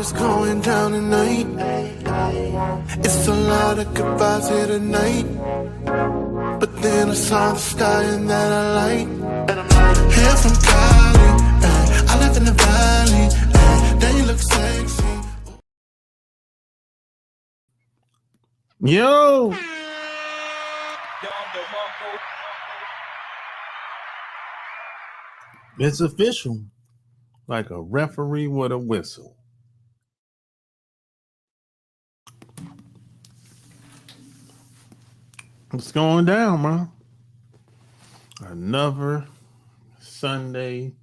what's going down tonight. It's a lot of goodbyes here tonight, but then I saw the sky and that I like. Hair from Cali, I live in the valley, then you look sexy. Yo! It's official, like a referee with a whistle. What's going down, man? Another Sunday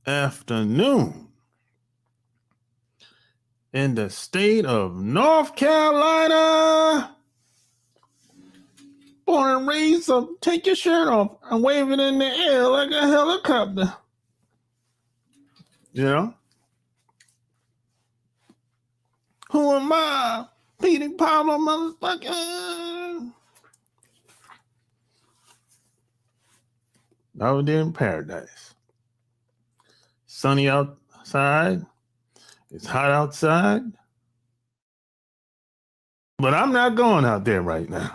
afternoon in the state of North Carolina. Born and raised, so take your shirt off and wave it in the air like a helicopter. You know? Who am I? Peter Pablo, motherfucker. Out there in paradise. Sunny outside. It's hot outside. But I'm not going out there right now.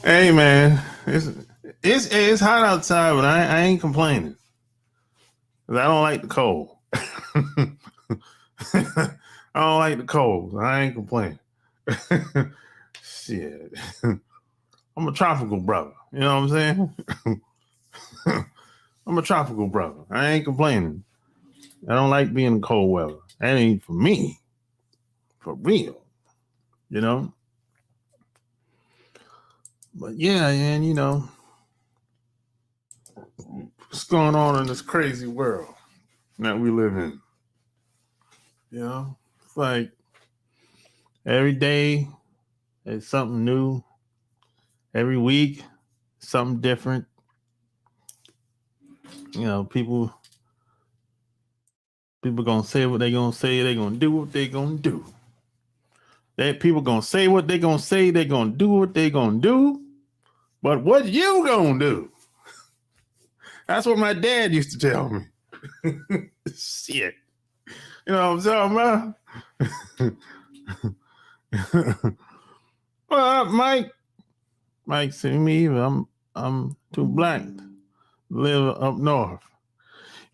Hey, man. It's hot outside, but I ain't complaining. Because I don't like the cold. I don't like the cold. I ain't complaining. Shit. I'm a tropical brother. You know what I'm saying? I'm a tropical brother. I ain't complaining. I don't like being in cold weather. That ain't for me. For real. You know? But yeah, and you know, what's going on in this crazy world that we live in? You know? It's like every day it's something new. Every week, something different. You know, people gonna say what they gonna say. They gonna do what they gonna do. People gonna say what they gonna say. They gonna do what they gonna do. But what you gonna do? That's what my dad used to tell me. Shit, you know what I'm talking about? Well, Mike said me, I'm too black to live up north.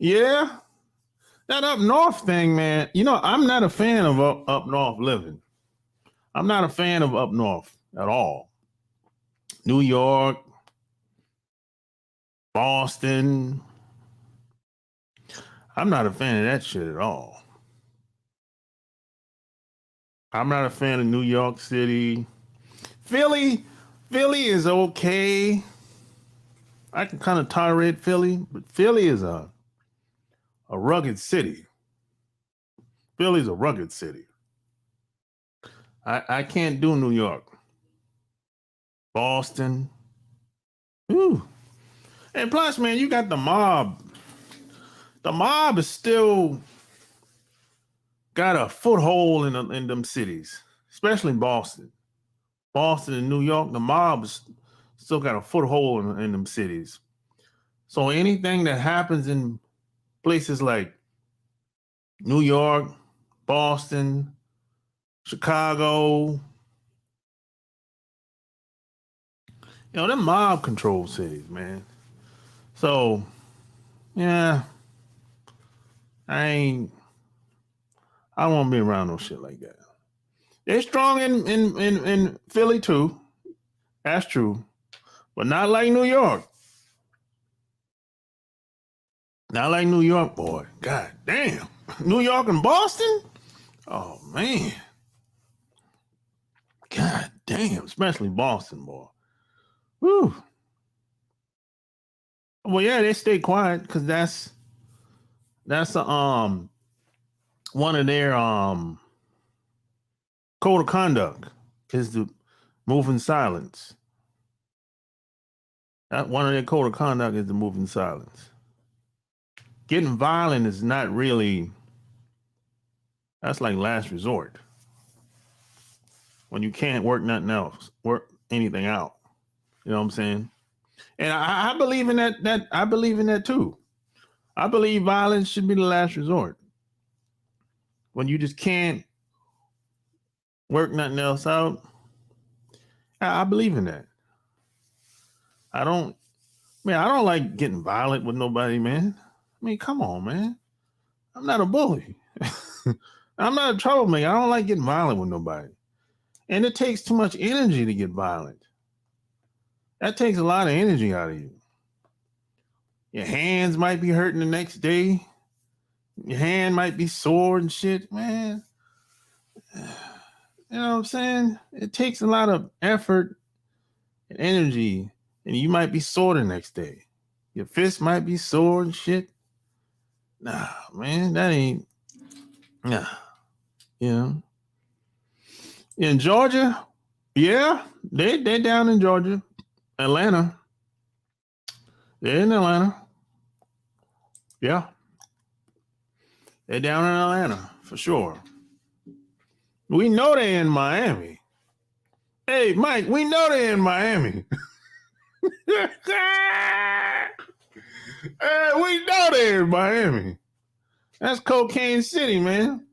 Yeah. That up north thing, man, you know, I'm not a fan of up north living. I'm not a fan of up north at all. New York, Boston. I'm not a fan of that shit at all. I'm not a fan of New York City. Philly is okay. I can kind of tolerate Philly, but Philly is a rugged city. Philly's a rugged city. I can't do New York. Boston. Ooh. And plus, man, you got the mob. The mob is still got a foothold in them cities, especially in Boston. Boston and New York, the mob is still got a foothold in them cities. So anything that happens in places like New York, Boston, Chicago, you know, them mob controlled cities, man. So, yeah, I don't want to be around no shit like that. They're strong in Philly too. That's true. But not like New York. Not like New York, boy. God damn. New York and Boston? Oh, man. God damn. Especially Boston, boy. Whew. Well, yeah, they stay quiet because that's one of their code of conduct is to move in silence. That one of their code of conduct is to move in silence. Getting violent is not really, that's like last resort. When you can't work nothing else, work anything out. You know what I'm saying? And I believe in that I believe in that too. I believe violence should be the last resort. When you just can't work nothing else out, I believe in that. I don't like getting violent with nobody, man. I mean, come on, man. I'm not a bully. I'm not a troublemaker. I don't like getting violent with nobody. And it takes too much energy to get violent. That takes a lot of energy out of you. Your hands might be hurting the next day. Your hand might be sore and shit, man. You know what I'm saying? It takes a lot of effort and energy, and you might be sore the next day. Your fist might be sore and shit. Nah, man, that ain't. Nah, you know. In Georgia, yeah, they're down in Georgia, Atlanta. They're in Atlanta. Yeah, they're down in Atlanta for sure. We know they're in Miami. Hey, Mike, we know they're in Miami. Hey, we know they're in Miami. That's Cocaine City, man.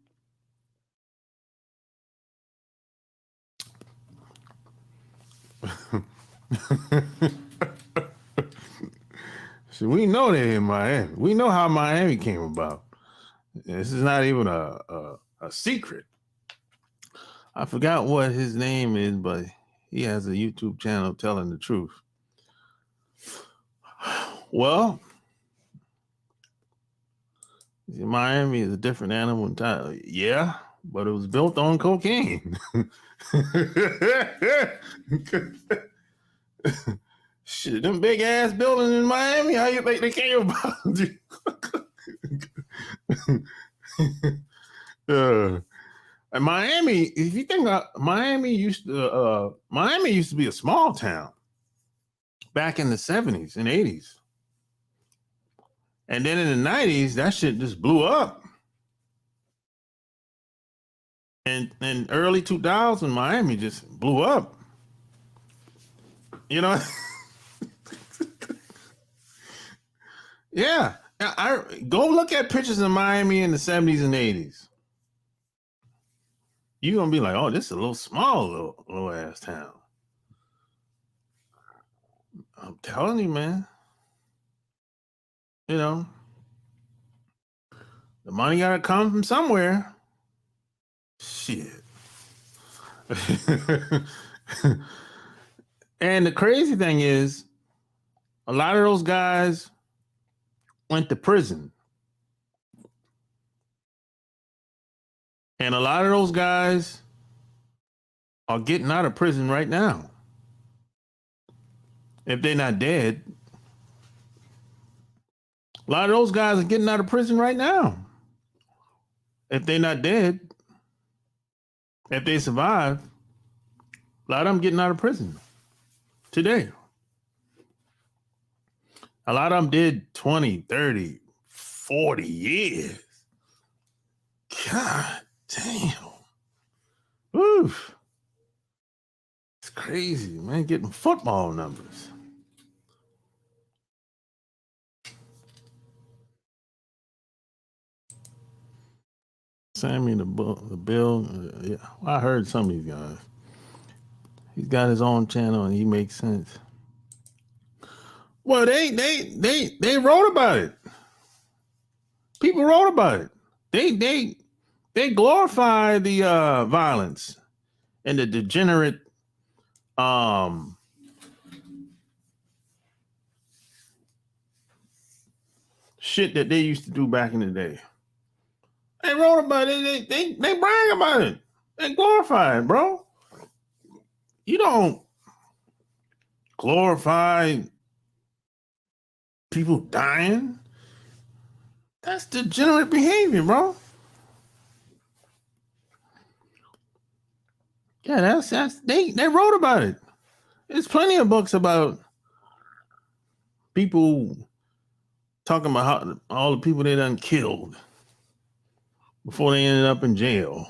So we know they're in Miami. We know how Miami came about. This is not even a secret. I forgot what his name is, but he has a YouTube channel telling the truth. Well, Miami is a different animal entirely. Yeah, but it was built on cocaine. Shit, them big ass buildings in Miami, how you think they came about? And Miami, if you think about Miami used to be a small town back in the 70s and 80s. And then in the 90s, that shit just blew up. And in early 2000, Miami just blew up. You know? Yeah. I go look at pictures of Miami in the 70s and 80s. You're going to be like, oh, this is a little small little ass town. I'm telling you, man. You know, the money got to come from somewhere. Shit. And the crazy thing is, a lot of those guys went to prison. And a lot of those guys are getting out of prison right now. If they're not dead. A lot of those guys are getting out of prison right now. If they're not dead. If they survive. A lot of them getting out of prison today. A lot of them did 20, 30, 40 years. God damn. Oof. It's crazy, man, getting football numbers. Sammy the Bill. Yeah, I heard some of these guys. He's got his own channel and he makes sense. Well, they wrote about it. People wrote about it. They glorify the violence and the degenerate shit that they used to do back in the day. They wrote about it. They brag about it. They glorify it, bro. You don't glorify people dying. That's degenerate behavior, bro. Yeah, that's they wrote about it. There's plenty of books about people talking about how all the people they done killed before they ended up in jail.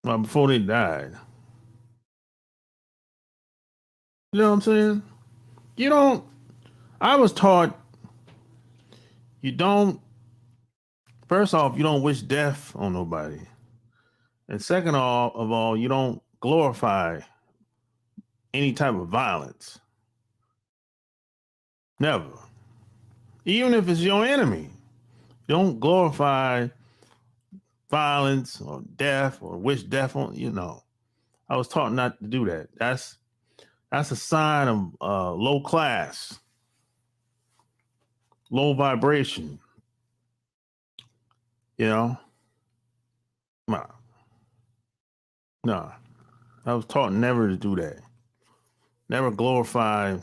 Well, before they died. You know what I'm saying? You don't. I was taught you don't, first off, you don't wish death on nobody. And second of all, you don't glorify any type of violence. Never. Even if it's your enemy, don't glorify violence or death or wish death on, I was taught not to do that. That's a sign of low class, low vibration. Nah. I was taught never to do that. Never glorify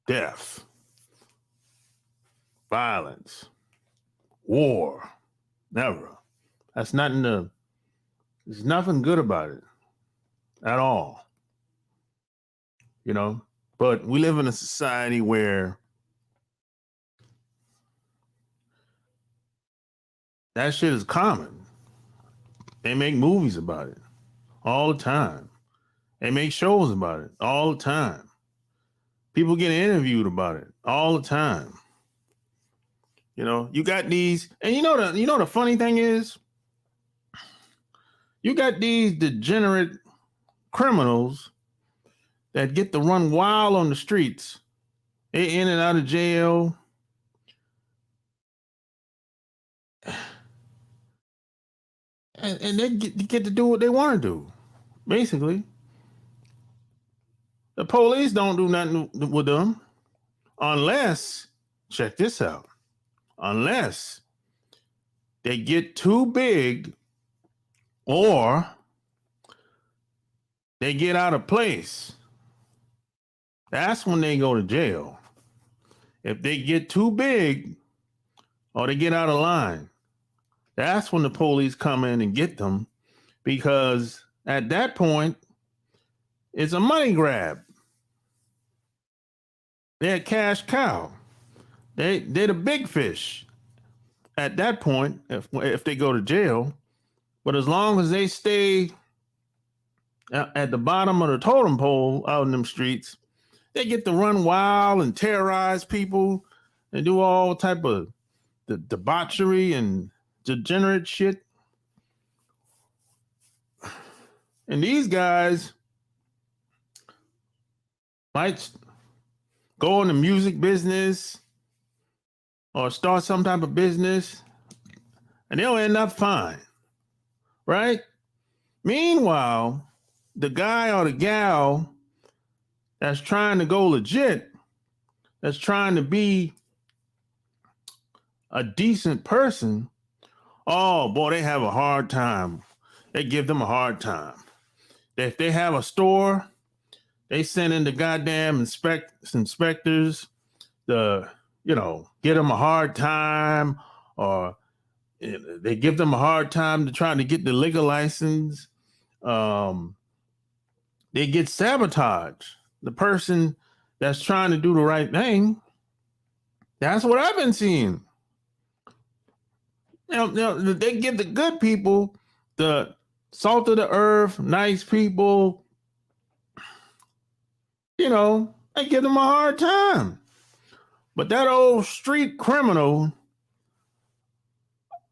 death, violence, war. Never. There's nothing good about it at all. But we live in a society where that shit is common. They make movies about it all the time. They make shows about it all the time. People get interviewed about it all the time. You got these, and the funny thing is, you got these degenerate criminals that get to run wild on the streets. They in and out of jail. And they get to do what they want to do, basically. The police don't do nothing with them unless, check this out, unless they get too big or they get out of place. That's when they go to jail. If they get too big or they get out of line, that's when the police come in and get them, because at that point, it's a money grab. They're a cash cow. They're the big fish at that point if they go to jail. But as long as they stay at the bottom of the totem pole out in them streets, they get to run wild and terrorize people and do all type of the debauchery and degenerate shit. And these guys might go in the music business or start some type of business, and they'll end up fine, right? Meanwhile, the guy or the gal that's trying to go legit, that's trying to be a decent person, oh boy, they have a hard time. They give them a hard time. If they have a store, they send in the goddamn inspectors to, get them a hard time, or they give them a hard time to try to get the liquor license. They get sabotaged. The person that's trying to do the right thing. That's what I've been seeing. They give the good people, the salt of the earth, nice people, they give them a hard time. But that old street criminal,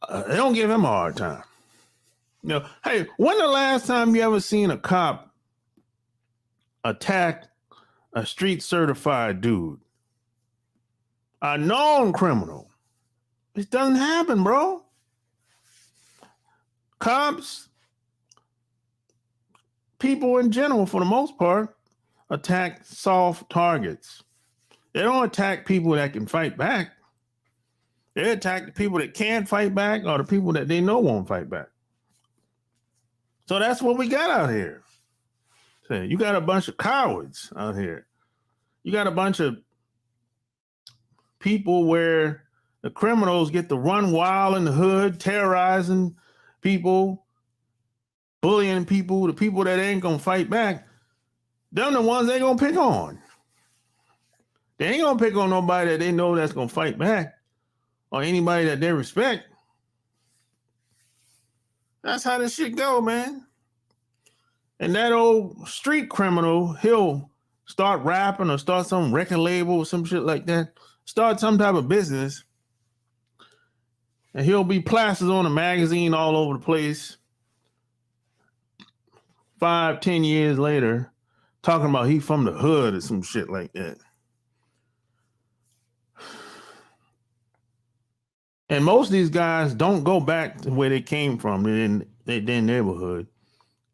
they don't give him a hard time. Hey, when the last time you ever seen a cop attack a street certified dude? A known criminal. It doesn't happen, bro. Cops, people in general, for the most part, attack soft targets. They don't attack people that can fight back. They attack the people that can't fight back or the people that they know won't fight back. So that's what we got out here. You got a bunch of cowards out here. You got a bunch of people where the criminals get to run wild in the hood, terrorizing people, bullying people, the people that ain't gonna fight back. Them the ones they gonna pick on. They ain't gonna pick on nobody that they know that's gonna fight back or anybody that they respect. That's how this shit go, man. And that old street criminal, he'll start rapping or start some record label or some shit like that, start some type of business, And he'll be plastered on a magazine all over the place 5, 10 years later, talking about he from the hood or some shit like that. And most of these guys don't go back to where they came from, their neighborhood,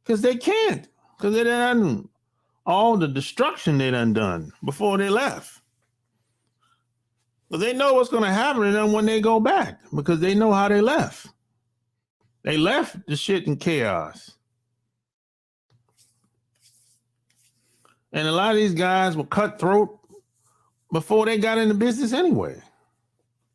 because they can't, because they done all the destruction they done before they left. But they know what's going to happen to them when they go back, because they know how they left. They left the shit in chaos. And a lot of these guys were cutthroat before they got into business anyway.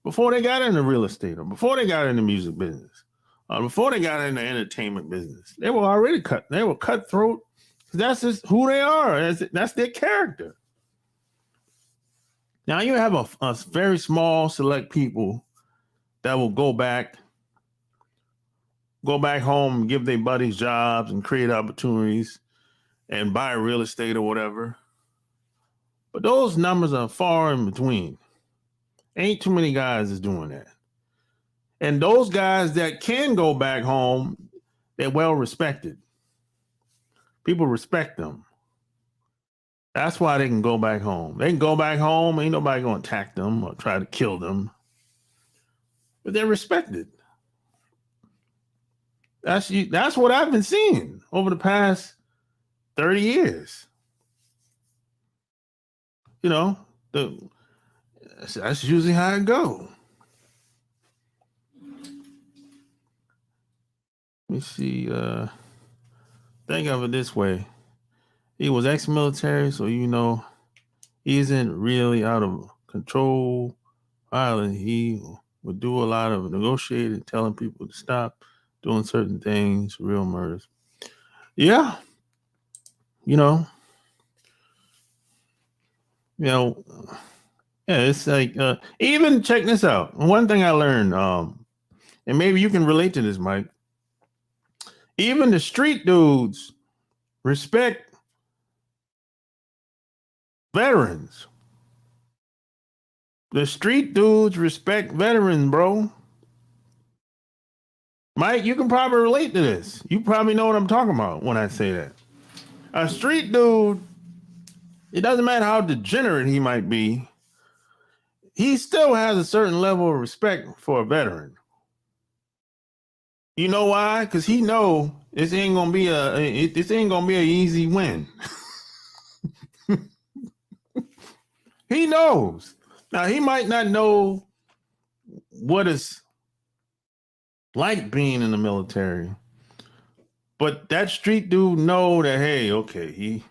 Before they got into real estate, or before they got into music business, or before they got into entertainment business. They were already they were cutthroat. That's just who they are. That's their character. Now you have a very small select people that will go back home, give their buddies jobs and create opportunities and buy real estate or whatever. But those numbers are far in between. Ain't too many guys is doing that. And those guys that can go back home, they're well respected. People respect them. That's why they can go back home. They can go back home, ain't nobody gonna attack them or try to kill them. But they're respected. That's what I've been seeing over the past 30 years. You know, that's usually how it goes. Let me see. Think of it this way. He was ex-military, so he isn't really out of control, violent. He would do a lot of negotiating, telling people to stop doing certain things, real murders. Yeah. Yeah, it's like, even check this out. One thing I learned, and maybe you can relate to this, Mike. Even the street dudes respect veterans. The street dudes respect veterans, bro. Mike, you can probably relate to this. You probably know what I'm talking about when I say that. A street dude, it doesn't matter how degenerate he might be, he still has a certain level of respect for a veteran. You know why? Because he know this ain't gonna be an easy win. He knows. Now he might not know what it's like being in the military, but that street dude know that, hey, okay, he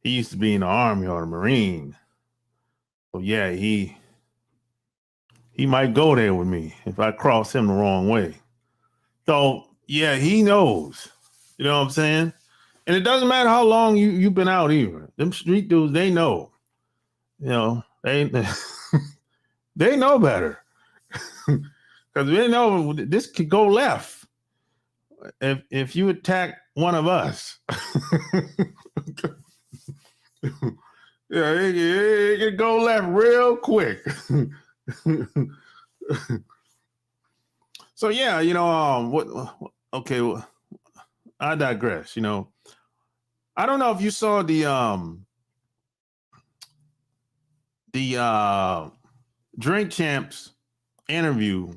used to be in the Army or the Marine. So yeah, he might go there with me if I cross him the wrong way. So yeah, he knows. You know what I'm saying? And it doesn't matter how long you've been out either. Them street dudes, they know. They they know better. Because they know this could go left if you attack one of us. Yeah, it can go left real quick. So yeah, okay, well, I digress. I don't know if you saw the Drink Champs interview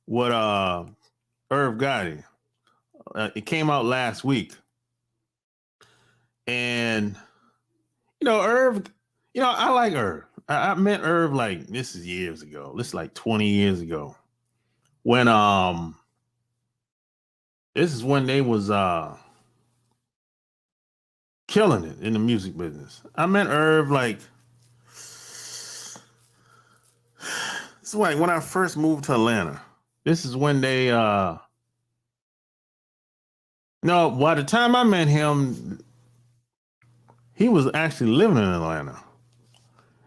with Irv Gotti. It came out last week. And Irv, I like Irv. I met Irv this is years ago. This is like 20 years ago. When this is when they was killing it in the music business. I met Irv this is like when I first moved to Atlanta. This is when they by the time I met him, he was actually living in Atlanta.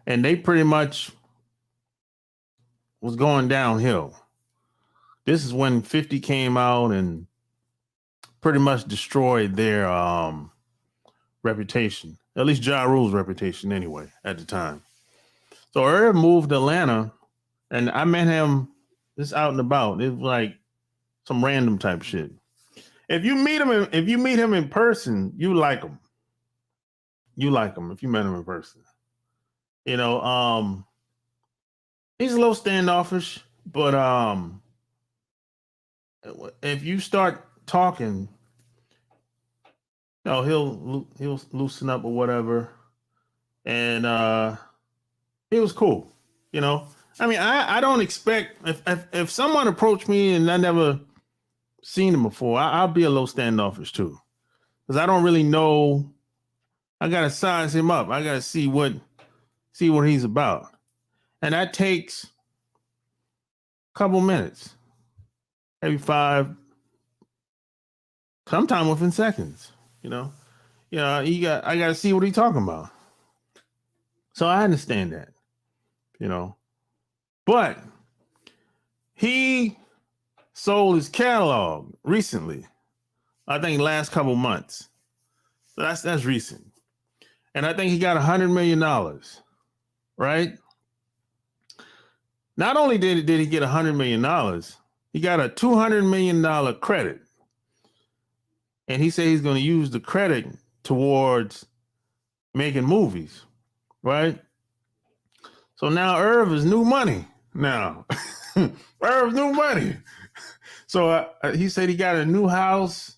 And they pretty much was going downhill. This is when 50 came out and pretty much destroyed their reputation. At least Ja Rule's reputation anyway at the time. So Irv moved to Atlanta, and I met him just out and about. It's like some random type shit. If you meet him in person, you like him. You like him if you met him in person. You know, he's a little standoffish, but if you start talking, you know, he'll loosen up or whatever. And he was cool, you know. I mean, I don't expect if someone approached me and I never seen him before, I'll be a little standoffish too, because I don't really know. I gotta size him up. I gotta see what he's about, and that takes a couple minutes, maybe 5, sometime within seconds. You know, I gotta see what he's talking about. So I understand that, you know, but he sold his catalog recently. I think last couple months. So that's recent. And I think he got $100 million, right? Not only did he get $100 million, he got a $200 million credit. And he said he's going to use the credit towards making movies, right? So now Irv is new money now. Irv's new money. So he said he got a new house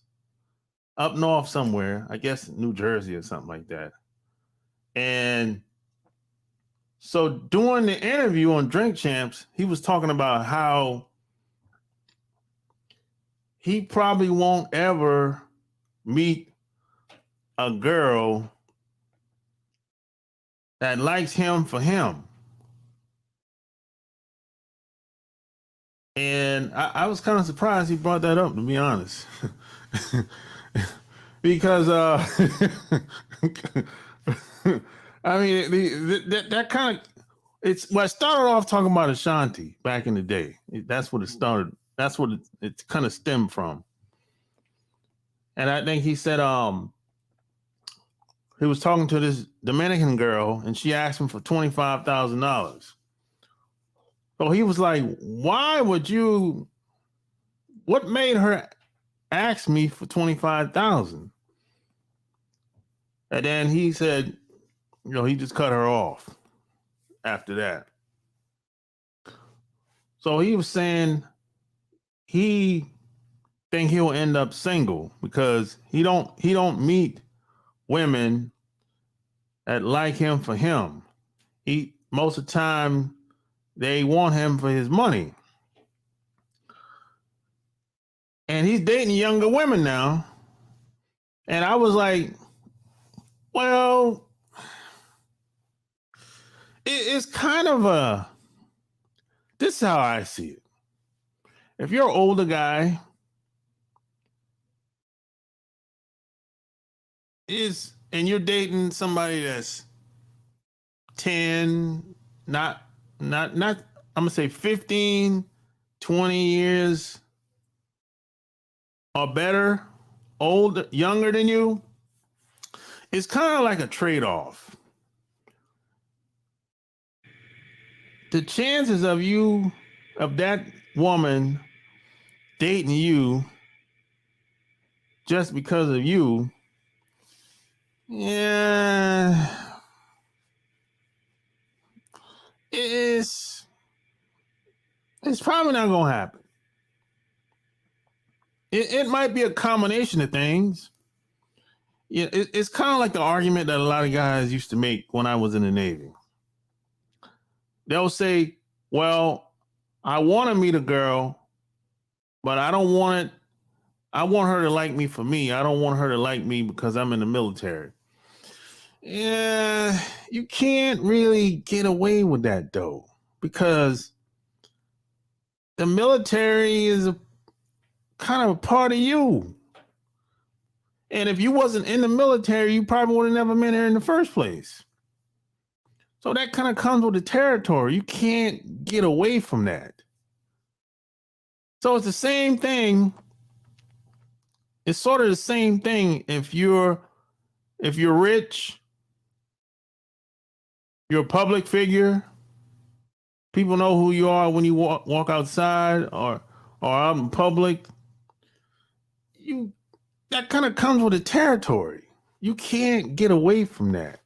up north somewhere, I guess New Jersey or something like that. And so during the interview on Drink Champs, he was talking about how he probably won't ever meet a girl that likes him for him. And I was kind of surprised he brought that up, to be honest. Because I mean, that kind of, it started off talking about Ashanti back in the day. That's what it started. That's what it kind of stemmed from. And I think he said he was talking to this Dominican girl and she asked him for $25,000. So he was like, why would you, what made her ask me for $25,000? And then he said, you know, he just cut her off after that. So he was saying he think he'll end up single because he don't meet women that like him for him. He most of the time they want him for his money. And he's dating younger women now. And I was like, well, it's kind of this is how I see it. If you're an older guy, and you're dating somebody that's 10, not I'm gonna say 15, 20 years or better, younger than you, it's kind of like a trade-off. The chances of that woman dating you just because of you, yeah, it's probably not gonna happen. It might be a combination of things. Yeah, it's kind of like the argument that a lot of guys used to make when I was in the Navy. They'll say, well, I want to meet a girl, but I don't want it. I want her to like me for me. I don't want her to like me because I'm in the military. Yeah, you can't really get away with that though, because the military is kind of a part of you. And if you wasn't in the military, you probably would have never met her in the first place. So that kind of comes with the territory. You can't get away from that. So it's the same thing. It's sort of the same thing if you're rich, you're a public figure, People know who you are when you walk outside or out in public. That kind of comes with the territory. You can't get away from that.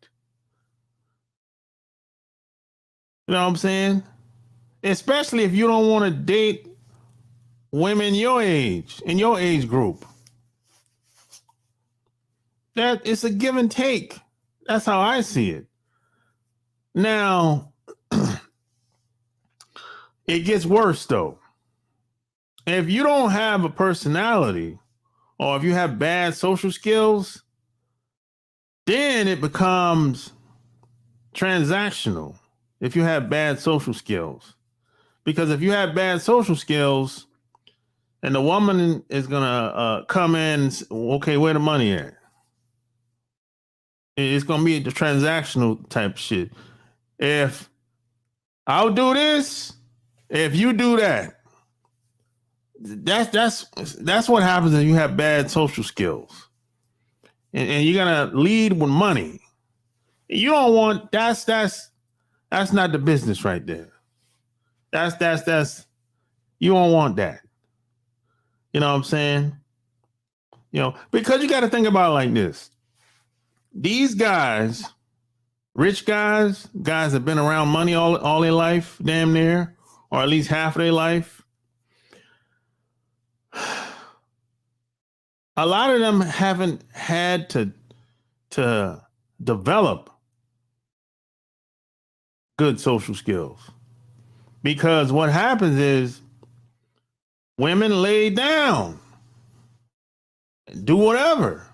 You know what I'm saying? Especially if you don't want to date women your age, in your age group. That it's a give and take. That's how I see it. Now, it gets worse though. If you don't have a personality or if you have bad social skills, then it becomes transactional if you have bad social skills. Because if you have bad social skills and the woman is going to come in and say, okay, where the money at? It's going to be the transactional type shit. If I'll do this, if you do that, that's what happens when you have bad social skills. And you're going to lead with money. You don't want, that's not the business right there. That's you don't want that. You know what I'm saying? You know, because you got to think about it like this. These guys, rich guys that have been around money all their life, damn near, or at least half of their life. A lot of them haven't had to develop good social skills. Because what happens is women lay down, do whatever,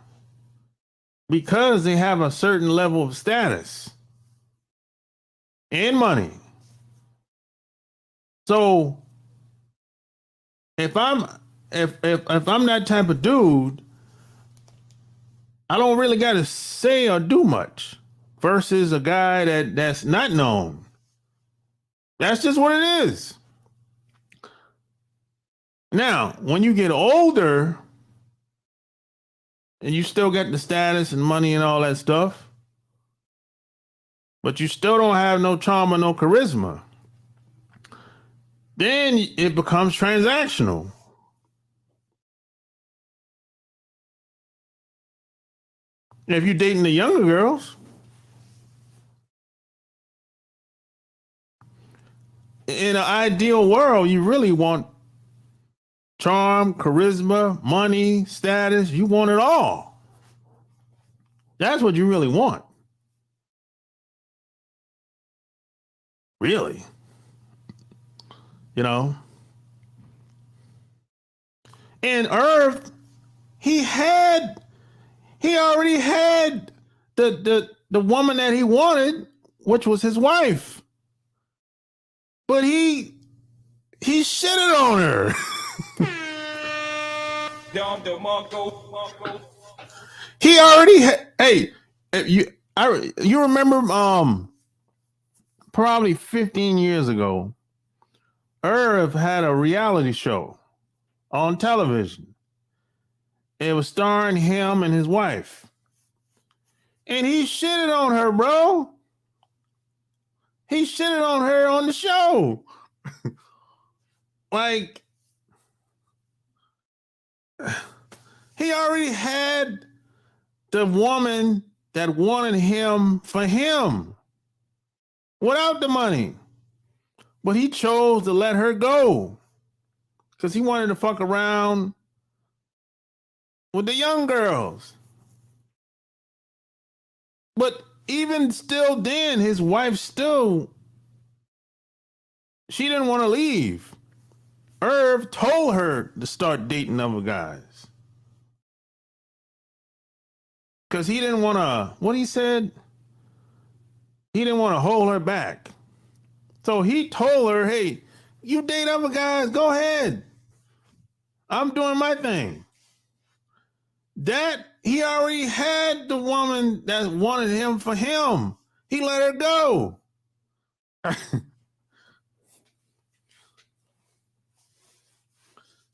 because they have a certain level of status and money. So if I'm that type of dude, I don't really got to say or do much versus a guy that's not known. That's just what it is. Now, when you get older and you still get the status and money and all that stuff, but you still don't have no charm or no charisma, then it becomes transactional. If you're dating the younger girls, in an ideal world, you really want charm, charisma, money, status. You want it all. That's what you really want. Really. You know? And Irv, he already had the woman that he wanted, which was his wife. But he shitted on her. He already had, hey, you remember probably 15 years ago, Irv had a reality show on television. It was starring him and his wife. And he shitted on her, bro. He shitted on her on the show. Like, he already had the woman that wanted him for him without the money. But he chose to let her go because he wanted to fuck around with the young girls. But even still then, his wife she didn't want to leave. Irv told her to start dating other guys. Because he didn't want to, what he said, he didn't want to hold her back. So he told her, hey, you date other guys, go ahead. I'm doing my thing. That he already had the woman that wanted him for him. He let her go.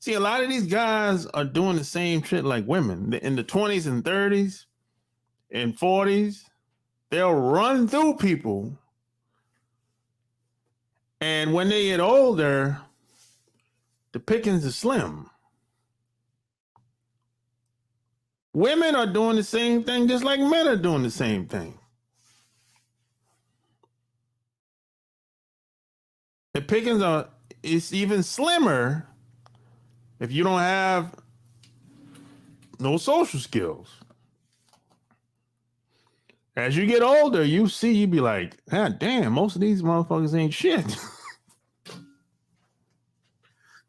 See, a lot of these guys are doing the same shit like women. In the 20s and 30s and 40s, they'll run through people And when they get older, the pickings are slim. Women are doing the same thing just like men are doing the same thing. The pickings are, it's even slimmer if you don't have no social skills. As you get older, you be like, God damn, most of these motherfuckers ain't shit.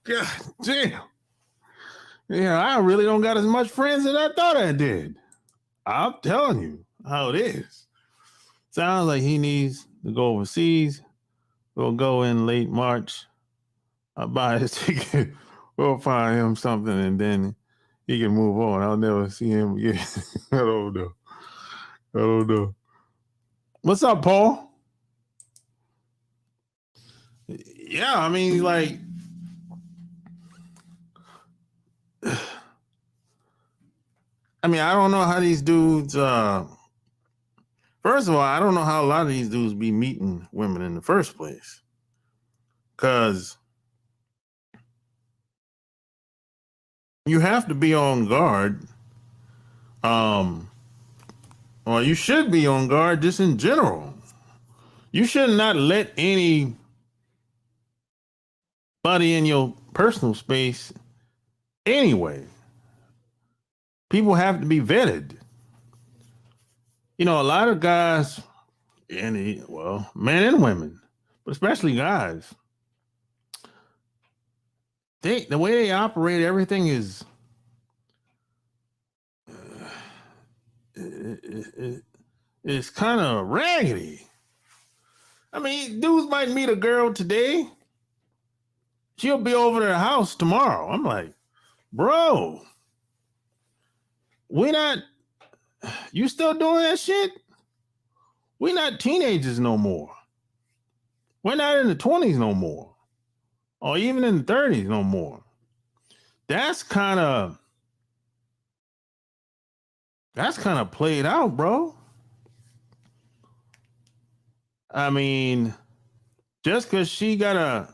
God damn. Yeah, I really don't got as much friends as I thought I did. I'm telling you how it is. Sounds like he needs to go overseas. We'll go in late March. I'll buy his ticket. We'll find him something and then he can move on. I'll never see him again. I don't know. What's up, Paul? Yeah, I mean, like, I don't know how these dudes, first of all, I don't know how a lot of these dudes be meeting women in the first place. Because you have to be on guard. Or you should be on guard just in general. You should not let anybody in your personal space anyway. People have to be vetted. You know, a lot of guys, men and women, but especially guys, the way they operate, everything is it's kind of raggedy. I mean, dudes might meet a girl today. She'll be over to their house tomorrow. I'm like, bro, you still doing that shit? We're not teenagers no more. We're not in the 20s no more. Or even in the 30s no more. That's kind of played out, bro. I mean, just because she got a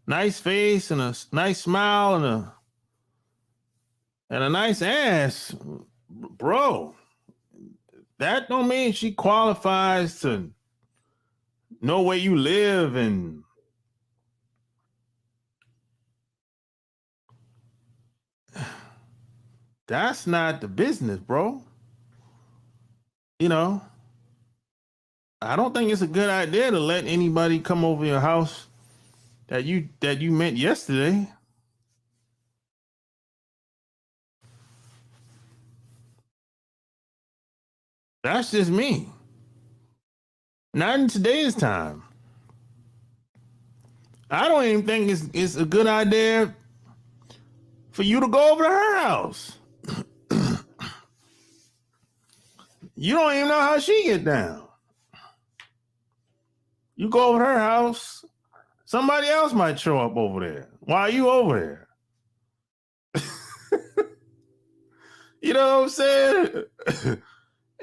nice face and a nice smile and a nice ass, bro, that don't mean she qualifies to know where you live and that's not the business, bro. You know, I don't think it's a good idea to let anybody come over your house that you met yesterday. That's just me. Not in today's time. I don't even think it's a good idea for you to go over to her house. You don't even know how she get down. You go over to her house, somebody else might show up over there. Why are you over there? You know what I'm saying?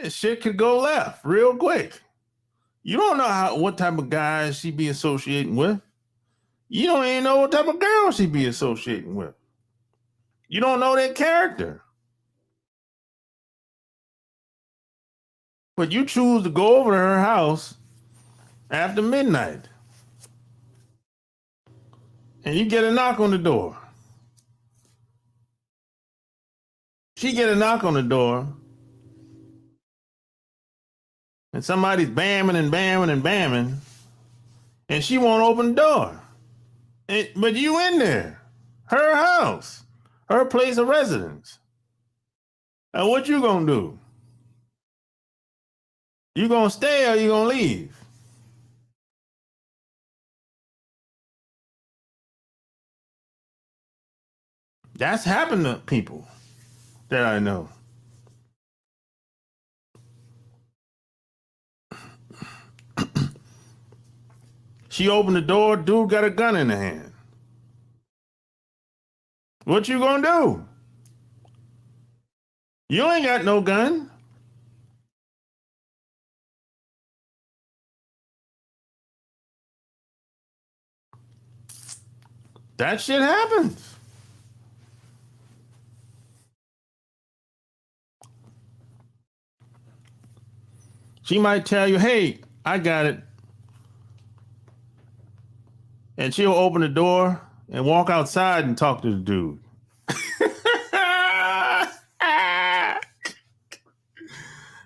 Shit could go left real quick. You don't know what type of guys she be associating with. You don't even know what type of girl she be associating with. You don't know their character. But you choose to go over to her house after midnight. And you get a knock on the door. She get a knock on the door. And somebody's bamming and bamming and bamming. And she won't open the door. But you in there. Her house. Her place of residence. Now what you gonna do? You gonna stay or you gonna leave? That's happened to people that I know. She opened the door, dude got a gun in the hand. What you gonna do? You ain't got no gun. That shit happens. She might tell you, hey, I got it. And she'll open the door and walk outside and talk to the dude.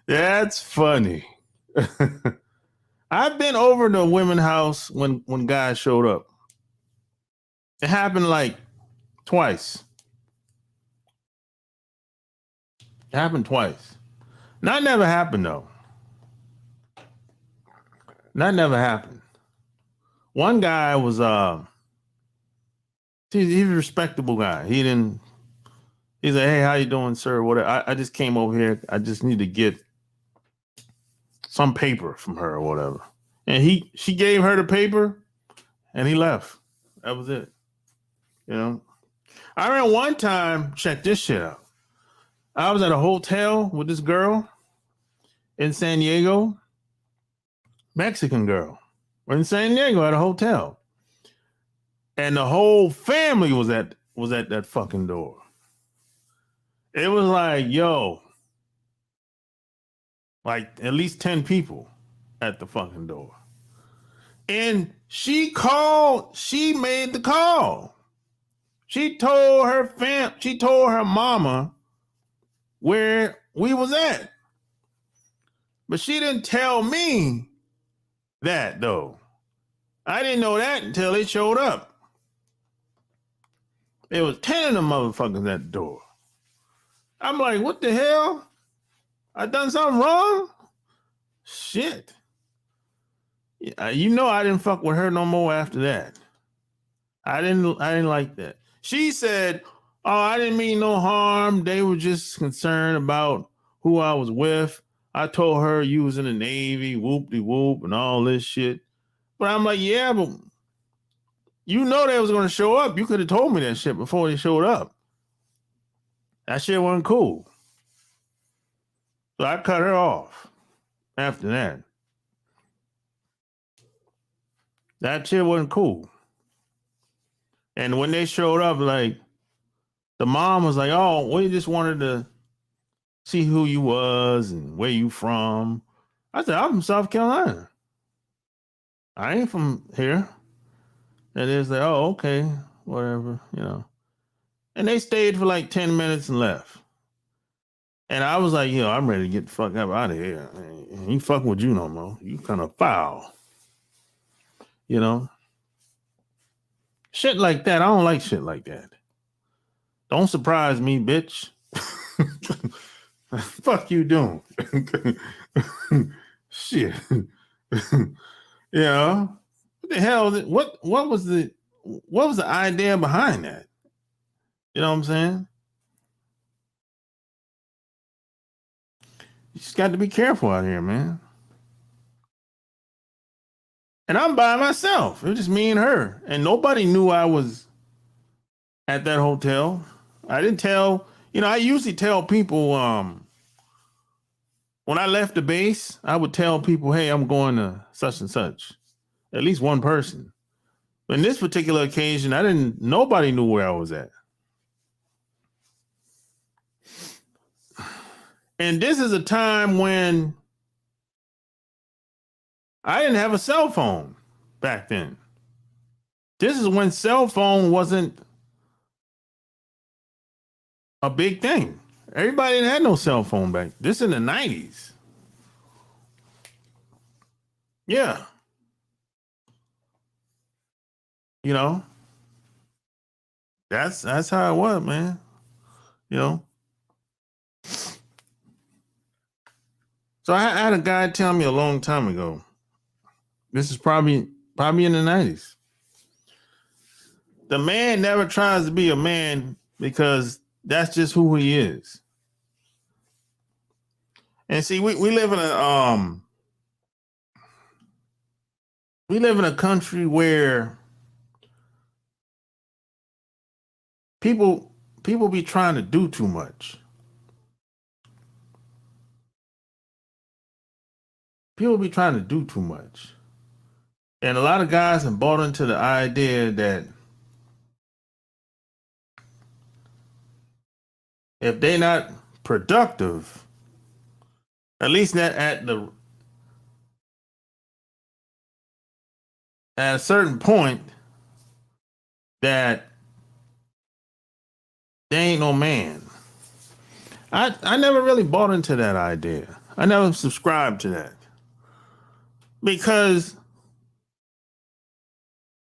That's funny. I've been over to a women's house when guys showed up. It happened like twice. It happened twice. That never happened though. That never happened. One guy was he's a respectable guy. He said, hey, how you doing, sir? Whatever. I just came over here. I just need to get some paper from her or whatever. And she gave her the paper and he left. That was it. You know? I remember one time, check this shit out. I was at a hotel with this girl in San Diego, Mexican girl. We're in San Diego at a hotel. And the whole family was at that fucking door. It was like, yo, like at least 10 people at the fucking door. And she made the call. She told her mama where we was at. But she didn't tell me that though. I didn't know that until they showed up. There was 10 of them motherfuckers at the door. I'm like, what the hell? I done something wrong? Shit. You know I didn't fuck with her no more after that. I didn't like that. She said, oh, I didn't mean no harm. They were just concerned about who I was with. I told her you was in the Navy, whoop-de-whoop, and all this shit. But I'm like, yeah, but you know they was going to show up. You could have told me that shit before they showed up. That shit wasn't cool. So I cut her off after that. That shit wasn't cool. And when they showed up, like, the mom was like, oh, we just wanted to see who you was and where you from. I said, I'm from South Carolina. I ain't from here. And they was like, oh, okay, whatever, you know. And they stayed for like 10 minutes and left. And I was like, yo, I'm ready to get the fuck up out of here. I ain't fucking with you no more. You kind of foul. You know? Shit like that. I don't like shit like that. Don't surprise me, bitch. Fuck you doing? Shit. You know? What the hell? What was the idea behind that? You know what I'm saying? You just got to be careful out here, man. And I'm by myself. It was just me and her. And nobody knew I was at that hotel. I didn't tell, I usually tell people when I left the base, I would tell people, hey, I'm going to such and such. At least one person. But in this particular occasion, nobody knew where I was at. And this is a time when I didn't have a cell phone back then. This is when cell phone wasn't a big thing. Everybody didn't have no cell phone back. This in the 90s. Yeah. You know, that's how it was, man. You know. So I had a guy tell me a long time ago. This is probably in the 90s. The man never tries to be a man because that's just who he is. And see, we live in a country where people be trying to do too much. People be trying to do too much. And a lot of guys have bought into the idea that if they're not productive, at least not at a certain point, that they ain't no man. I never really bought into that idea. I never subscribed to that. Because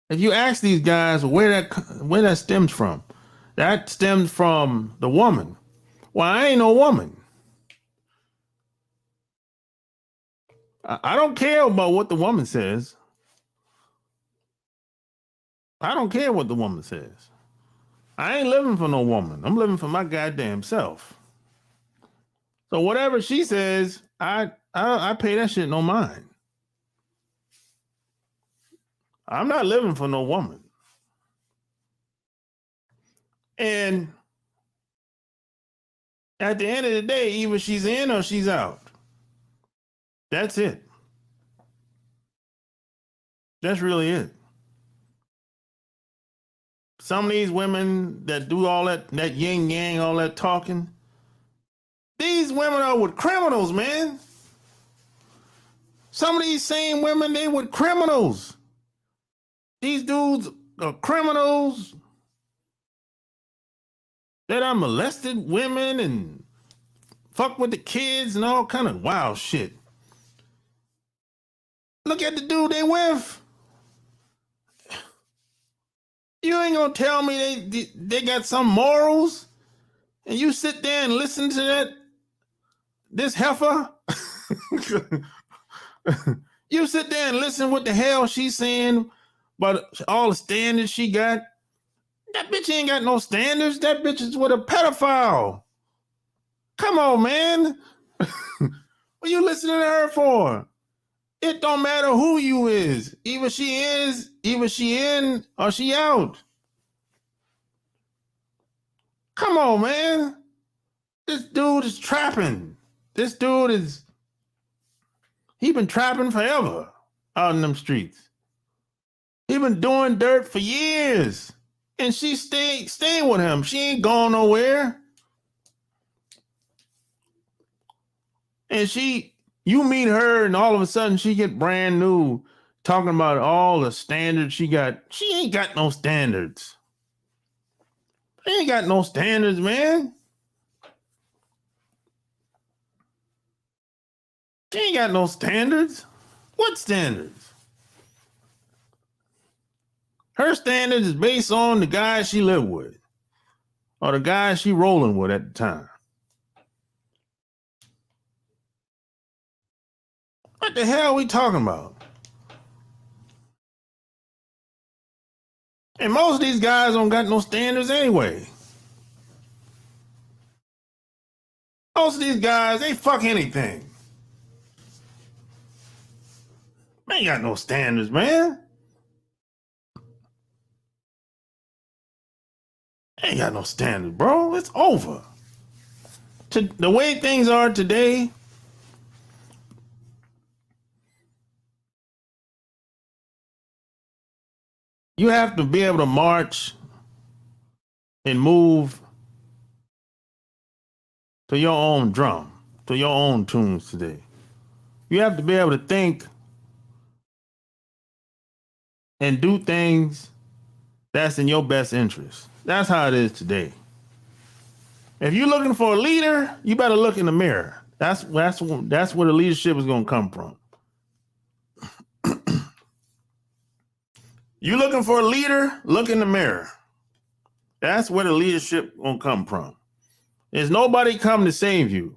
if you ask these guys where that stems from, that stems from the woman. Well, I ain't no woman. I don't care about what the woman says. I don't care what the woman says. I ain't living for no woman. I'm living for my goddamn self. So whatever she says, I pay that shit no mind. I'm not living for no woman. And at the end of the day, either she's in or she's out. That's it. That's really it. Some of these women that do all that yin yang, all that talking, these women are with criminals, man. Some of these same women, they with criminals. These dudes are criminals that are molested women and fuck with the kids and all kind of wild shit. Look at the dude they with. You ain't gonna tell me they got some morals, and you sit there and listen to this heifer. You sit there and listen what the hell she's saying about all the standards she got. That bitch ain't got no standards. That bitch is with a pedophile. Come on, man. What you listening to her for? It don't matter who you is. Either she in or she out. Come on, man. This dude is trapping. He been trapping forever out in them streets. He been doing dirt for years. And she staying with him. She ain't going nowhere. And you meet her and all of a sudden she get brand new talking about all the standards she got. She ain't got no standards. She ain't got no standards, man. She ain't got no standards. What standards? Her standards is based on the guy she lived with or the guy she rolling with at the time. What the hell are we talking about? And most of these guys don't got no standards anyway. Most of these guys, they fuck anything. They ain't got no standards, man. They ain't got no standards, bro. It's over. The way things are today, you have to be able to march and move to your own drum, to your own tunes today. You have to be able to think and do things that's in your best interest. That's how it is today. If you're looking for a leader, you better look in the mirror. That's where the leadership is going to come from. You looking for a leader? Look in the mirror. That's where the leadership going to come from. There's nobody coming to save you.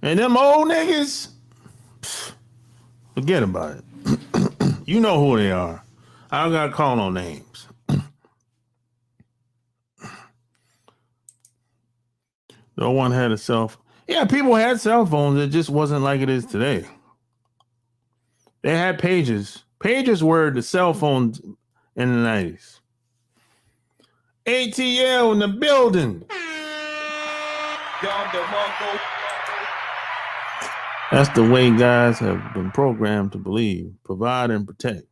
And them old niggas, forget about it. You know who they are. I don't got to call no names. No one had a cell phone. Yeah, people had cell phones. It just wasn't like it is today. They had pages. Pages were the cell phones in the 90s. ATL in the building. That's the way guys have been programmed to believe, provide and protect.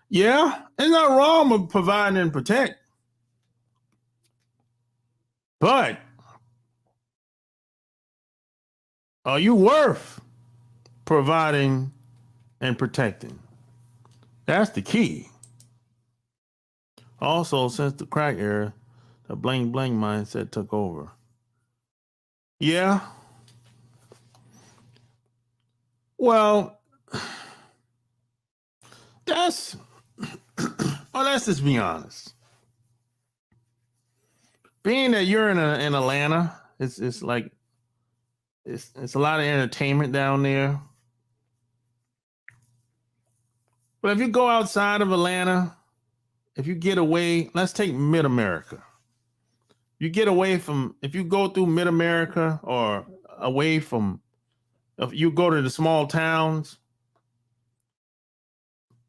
Yeah, there's nothing wrong with providing and protect. But are you worth providing and protecting? That's the key. Also, since the crack era, the bling bling mindset took over. Yeah. Well, that's well, let's just be honest. Being that you're in Atlanta, it's like it's a lot of entertainment down there. But if you go outside of Atlanta, if you get away, let's take Mid America. You get away from if you go through Mid America or away from if you go to the small towns,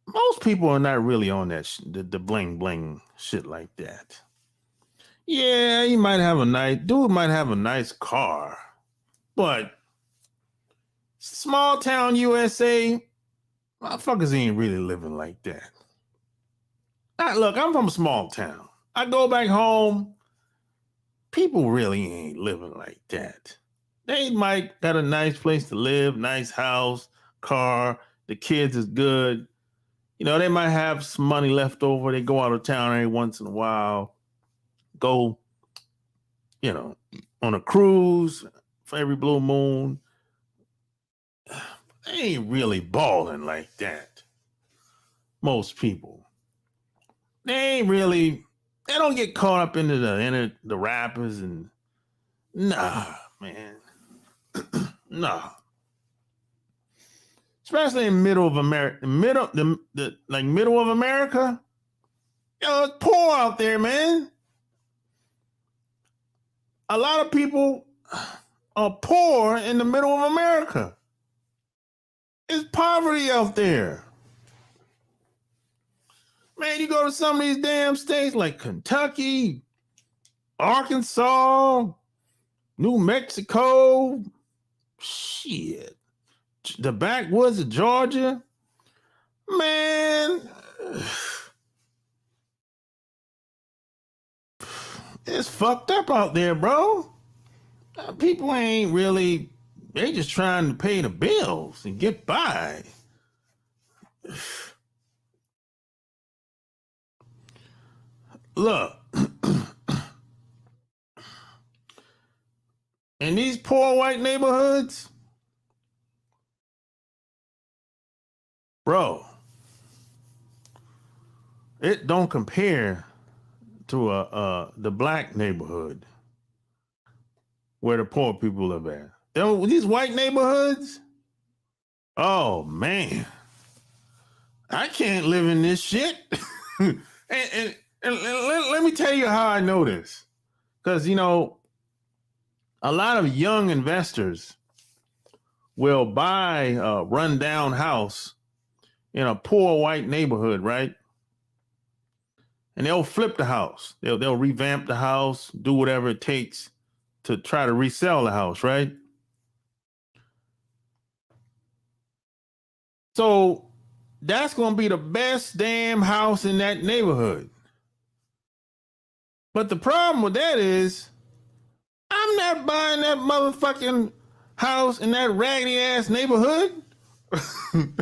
most people are not really on that the bling bling shit like that. Yeah, you might have a nice dude might have a nice car, but small town USA, motherfuckers ain't really living like that. Look, I'm from a small town. I go back home, people really ain't living like that. They might got a nice place to live, nice house, car, the kids is good. You know, they might have some money left over. They go out of town every once in a while, go, you know, on a cruise for every blue moon. They ain't really balling like that. Most people. They ain't really, they don't get caught up into the rappers and nah, man. Nah. Especially in middle of America, middle of America. It's poor out there, man. A lot of people are poor in the middle of America. It's poverty out there. Man, you go to some of these damn states like Kentucky, Arkansas, New Mexico, shit, the backwoods of Georgia. Man, it's fucked up out there, bro. People ain't really, they just trying to pay the bills and get by. Look, in these poor white neighborhoods, bro, it don't compare to the black neighborhood where the poor people live at. These white neighborhoods, oh man, I can't live in this shit. and let me tell you how I know this. Because, you know, a lot of young investors will buy a rundown house in a poor white neighborhood, right? And they'll flip the house. They'll revamp the house, do whatever it takes to try to resell the house, right? So that's going to be the best damn house in that neighborhood. But the problem with that is, I'm not buying that motherfucking house in that raggedy ass neighborhood. I'm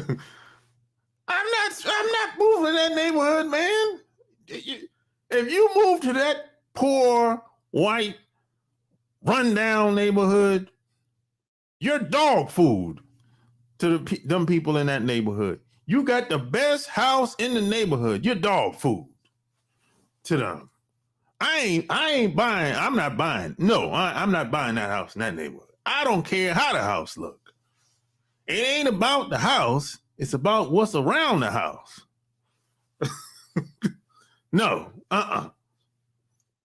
not moving to that neighborhood, man. If you move to that poor, white, rundown neighborhood, you're dog food to them people in that neighborhood. You got the best house in the neighborhood. You're dog food to them. I ain't buying. I'm not buying. No, I'm not buying that house in that neighborhood. I don't care how the house look. It ain't about the house. It's about what's around the house. No,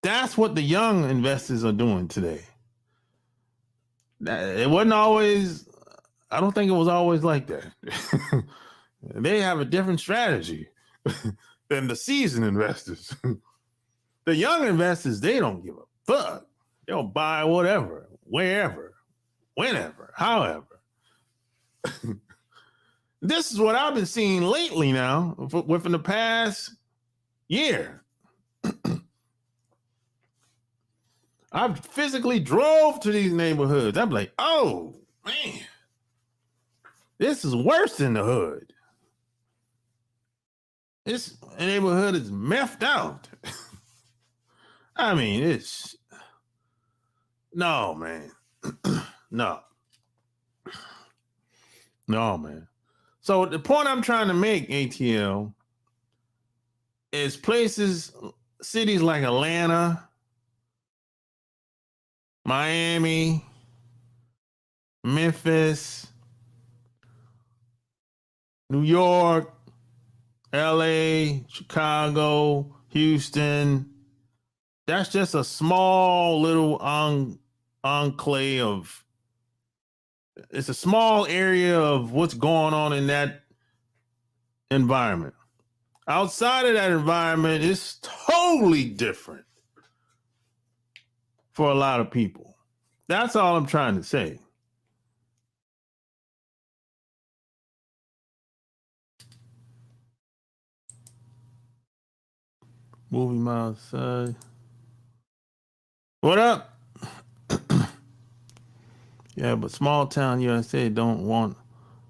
That's what the young investors are doing today. It wasn't always, I don't think it was always like that. They have a different strategy than the seasoned investors. The young investors, they don't give a fuck. They'll buy whatever, wherever, whenever, however. This is what I've been seeing lately now, within the past year. I physically drove to these neighborhoods. I'm like, oh, man, this is worse than the hood. This neighborhood is methed out. I mean, it's, no, man. No, man. So the point I'm trying to make, ATL, is cities like Atlanta, Miami, Memphis, New York, LA, Chicago, Houston. That's just a small little enclave of, it's a small area of what's going on in that environment. Outside of that environment, it's totally different for a lot of people. That's all I'm trying to say. Movie miles side. What up? Yeah, but small town USA don't want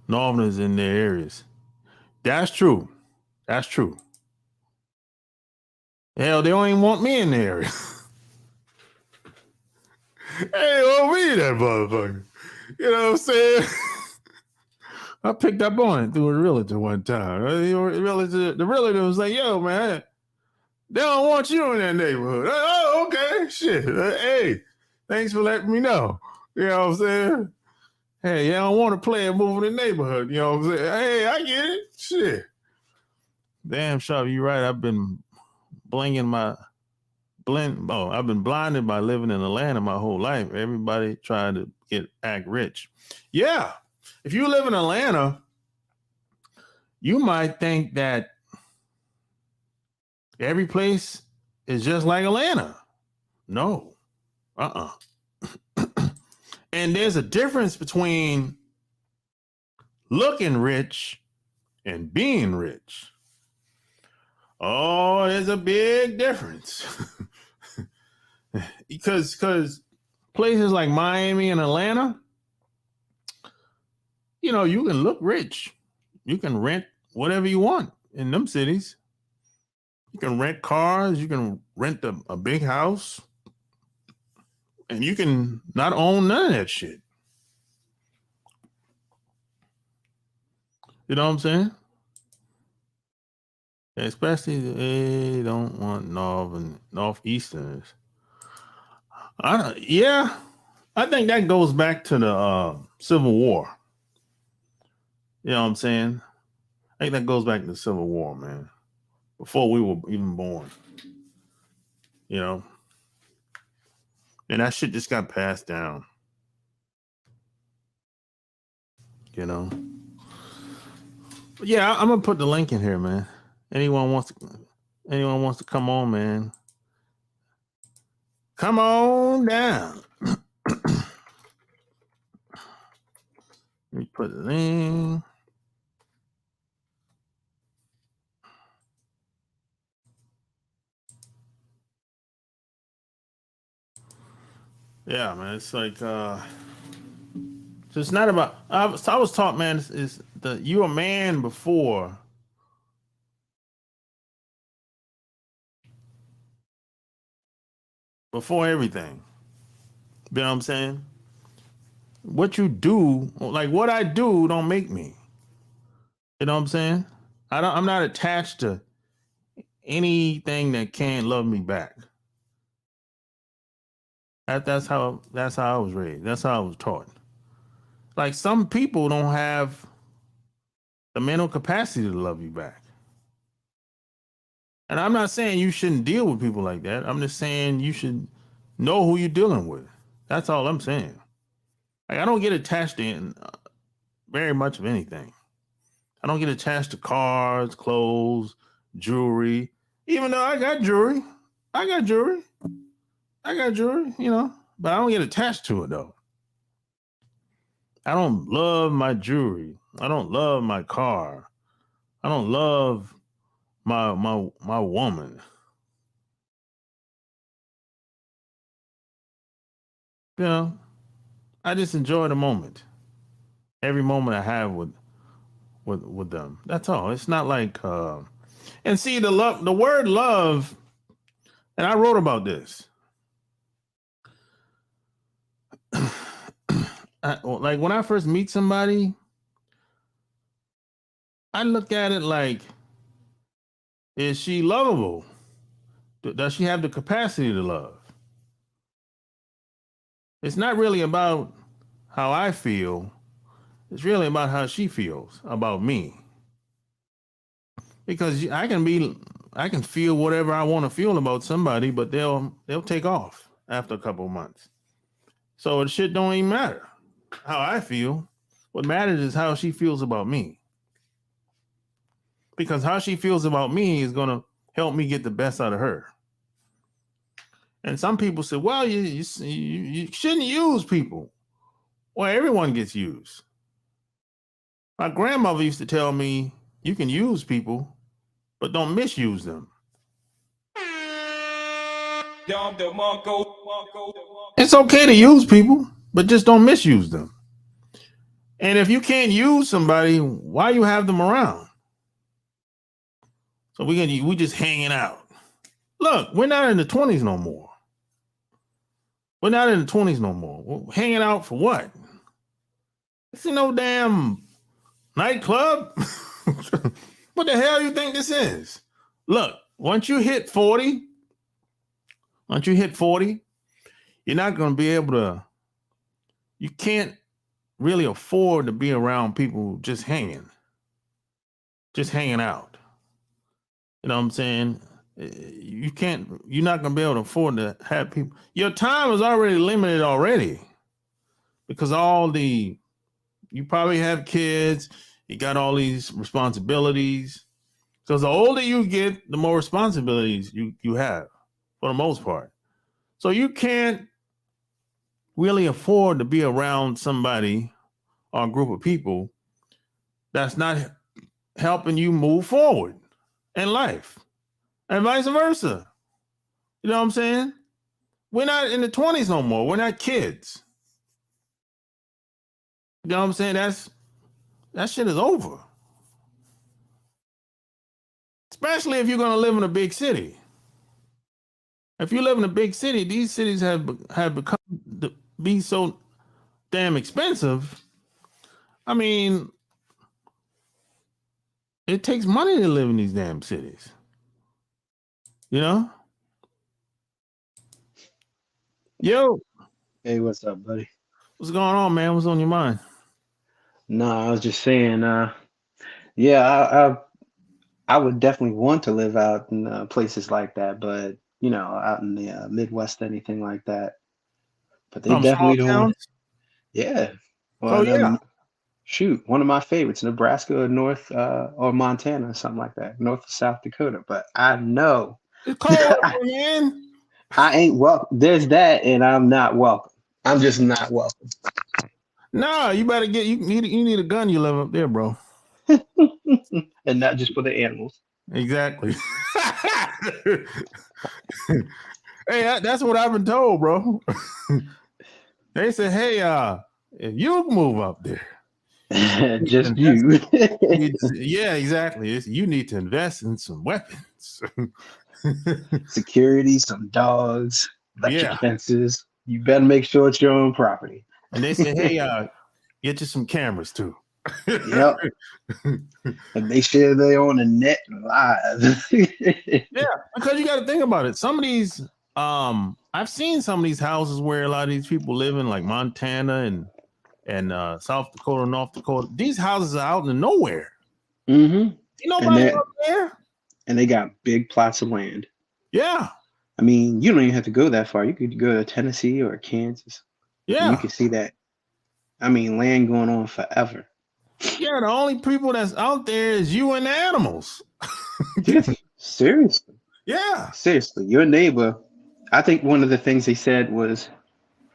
Northerners in their areas. That's true. That's true. Hell, they don't even want me in the area. Hey, want me that motherfucker. You know what I'm saying? I picked up on it through a realtor one time. The realtor was like, yo, man, they don't want you in that neighborhood. Oh, okay. Shit. Hey, thanks for letting me know. You know what I'm saying? Hey, you don't want to play and move in the neighborhood. You know what I'm saying? Hey, I get it. Shit. Damn, Sharp, you're right. I've been I've been blinded by living in Atlanta my whole life. Everybody trying to act rich. Yeah. If you live in Atlanta, you might think that every place is just like Atlanta. No. And there's a difference between looking rich and being rich. Oh, there's a big difference. because places like Miami and Atlanta, you know, you can look rich. You can rent whatever you want in them cities. You can rent cars. You can rent a big house. And you can not own none of that shit. You know what I'm saying? Especially they don't want Northeasterners. I think that goes back to the Civil War. You know what I'm saying? I think that goes back to the Civil War, man. Before we were even born. You know? And that shit just got passed down. You know? But yeah, I'm gonna put the link in here, man. Anyone wants to come on, man. Come on down. Let me put it in. Yeah, man. It's like so it's not about I was taught, man, is that you a man before everything. You know what I'm saying? What you do, like what I do don't make me. You know what I'm saying? I'm not attached to anything that can't love me back. That's how I was raised. That's how I was taught. Like some people don't have the mental capacity to love you back. And I'm not saying you shouldn't deal with people like that. I'm just saying you should know who you're dealing with. That's all I'm saying. Like I don't get attached to very much of anything. I don't get attached to cars, clothes, jewelry. Even though I got jewelry, you know, but I don't get attached to it though. I don't love my jewelry. I don't love my car. I don't love my woman. You know, I just enjoy the moment. Every moment I have with them. That's all. It's not like and see the word love, and I wrote about this. Like when I first meet somebody, I look at it like, is she lovable? Does she have the capacity to love? It's not really about how I feel. It's really about how she feels about me. Because I can feel whatever I want to feel about somebody, but they'll take off after a couple of months. So it shit don't even matter how I feel. What matters is how she feels about me. Because how she feels about me is gonna help me get the best out of her. And some people say, well, you shouldn't use people. Well, everyone gets used. My grandmother used to tell me, you can use people, but don't misuse them. It's okay to use people, but just don't misuse them. And if you can't use somebody, why you have them around? So we just hanging out. Look, we're not in the 20s no more. We're not in the 20s no more. We're hanging out for what? This ain't no damn nightclub. What the hell you think this is? Look, once you hit 40, you're not going to be able to, you can't really afford to be around people just hanging out. You know what I'm saying? You're not going to be able to afford to have people. Your time is already limited already because you probably have kids, you got all these responsibilities. Because the older you get, the more responsibilities you have for the most part. So you can't really afford to be around somebody or a group of people that's not helping you move forward in life and vice versa. You know what I'm saying? We're not in the 20s no more. We're not kids. You know what I'm saying? That shit is over. Especially if you're going to live in a big city. If you live in a big city, these cities have become to be so damn expensive. I mean, it takes money to live in these damn cities. You know? Yo, Hey, what's up, buddy? what's going on, man? What's on your mind? No, I was just saying, yeah, I would definitely want to live out in places like that, but out in the Midwest, anything like that. But they Small definitely don't want. towns. Yeah. Well, Oh yeah, shoot, one of my favorites, Nebraska or North or Montana, or something like that, North or South Dakota. But I know it's cold that up there, man. I ain't welcome. There's that, and I'm not welcome. I'm just not welcome. No, you better you need a gun. You live up there, bro. And not just for the animals. Exactly. Hey, that's what I've been told, bro. They said, hey, if you move up there, Just you. yeah, exactly. You need to invest in some weapons. Security, some dogs, electric Yeah. fences. You better make sure it's your own property. And they say, hey, get you some cameras too. Yep. And make sure they're on the net live. Yeah, because you got to think about it. Some of these, I've seen some of these houses where a lot of these people live in, like Montana and South Dakota, North Dakota. These houses are out in nowhere. hmm Ain't And nobody they up there. and they got big plots of land. Yeah, I mean, you don't even have to go that far. You could go to Tennessee or Kansas, and you yeah, can see that. I mean, land going on forever. yeah. The only people that's out there is you and the animals. Seriously, Yeah, seriously, your neighbor. I think one of the things they said was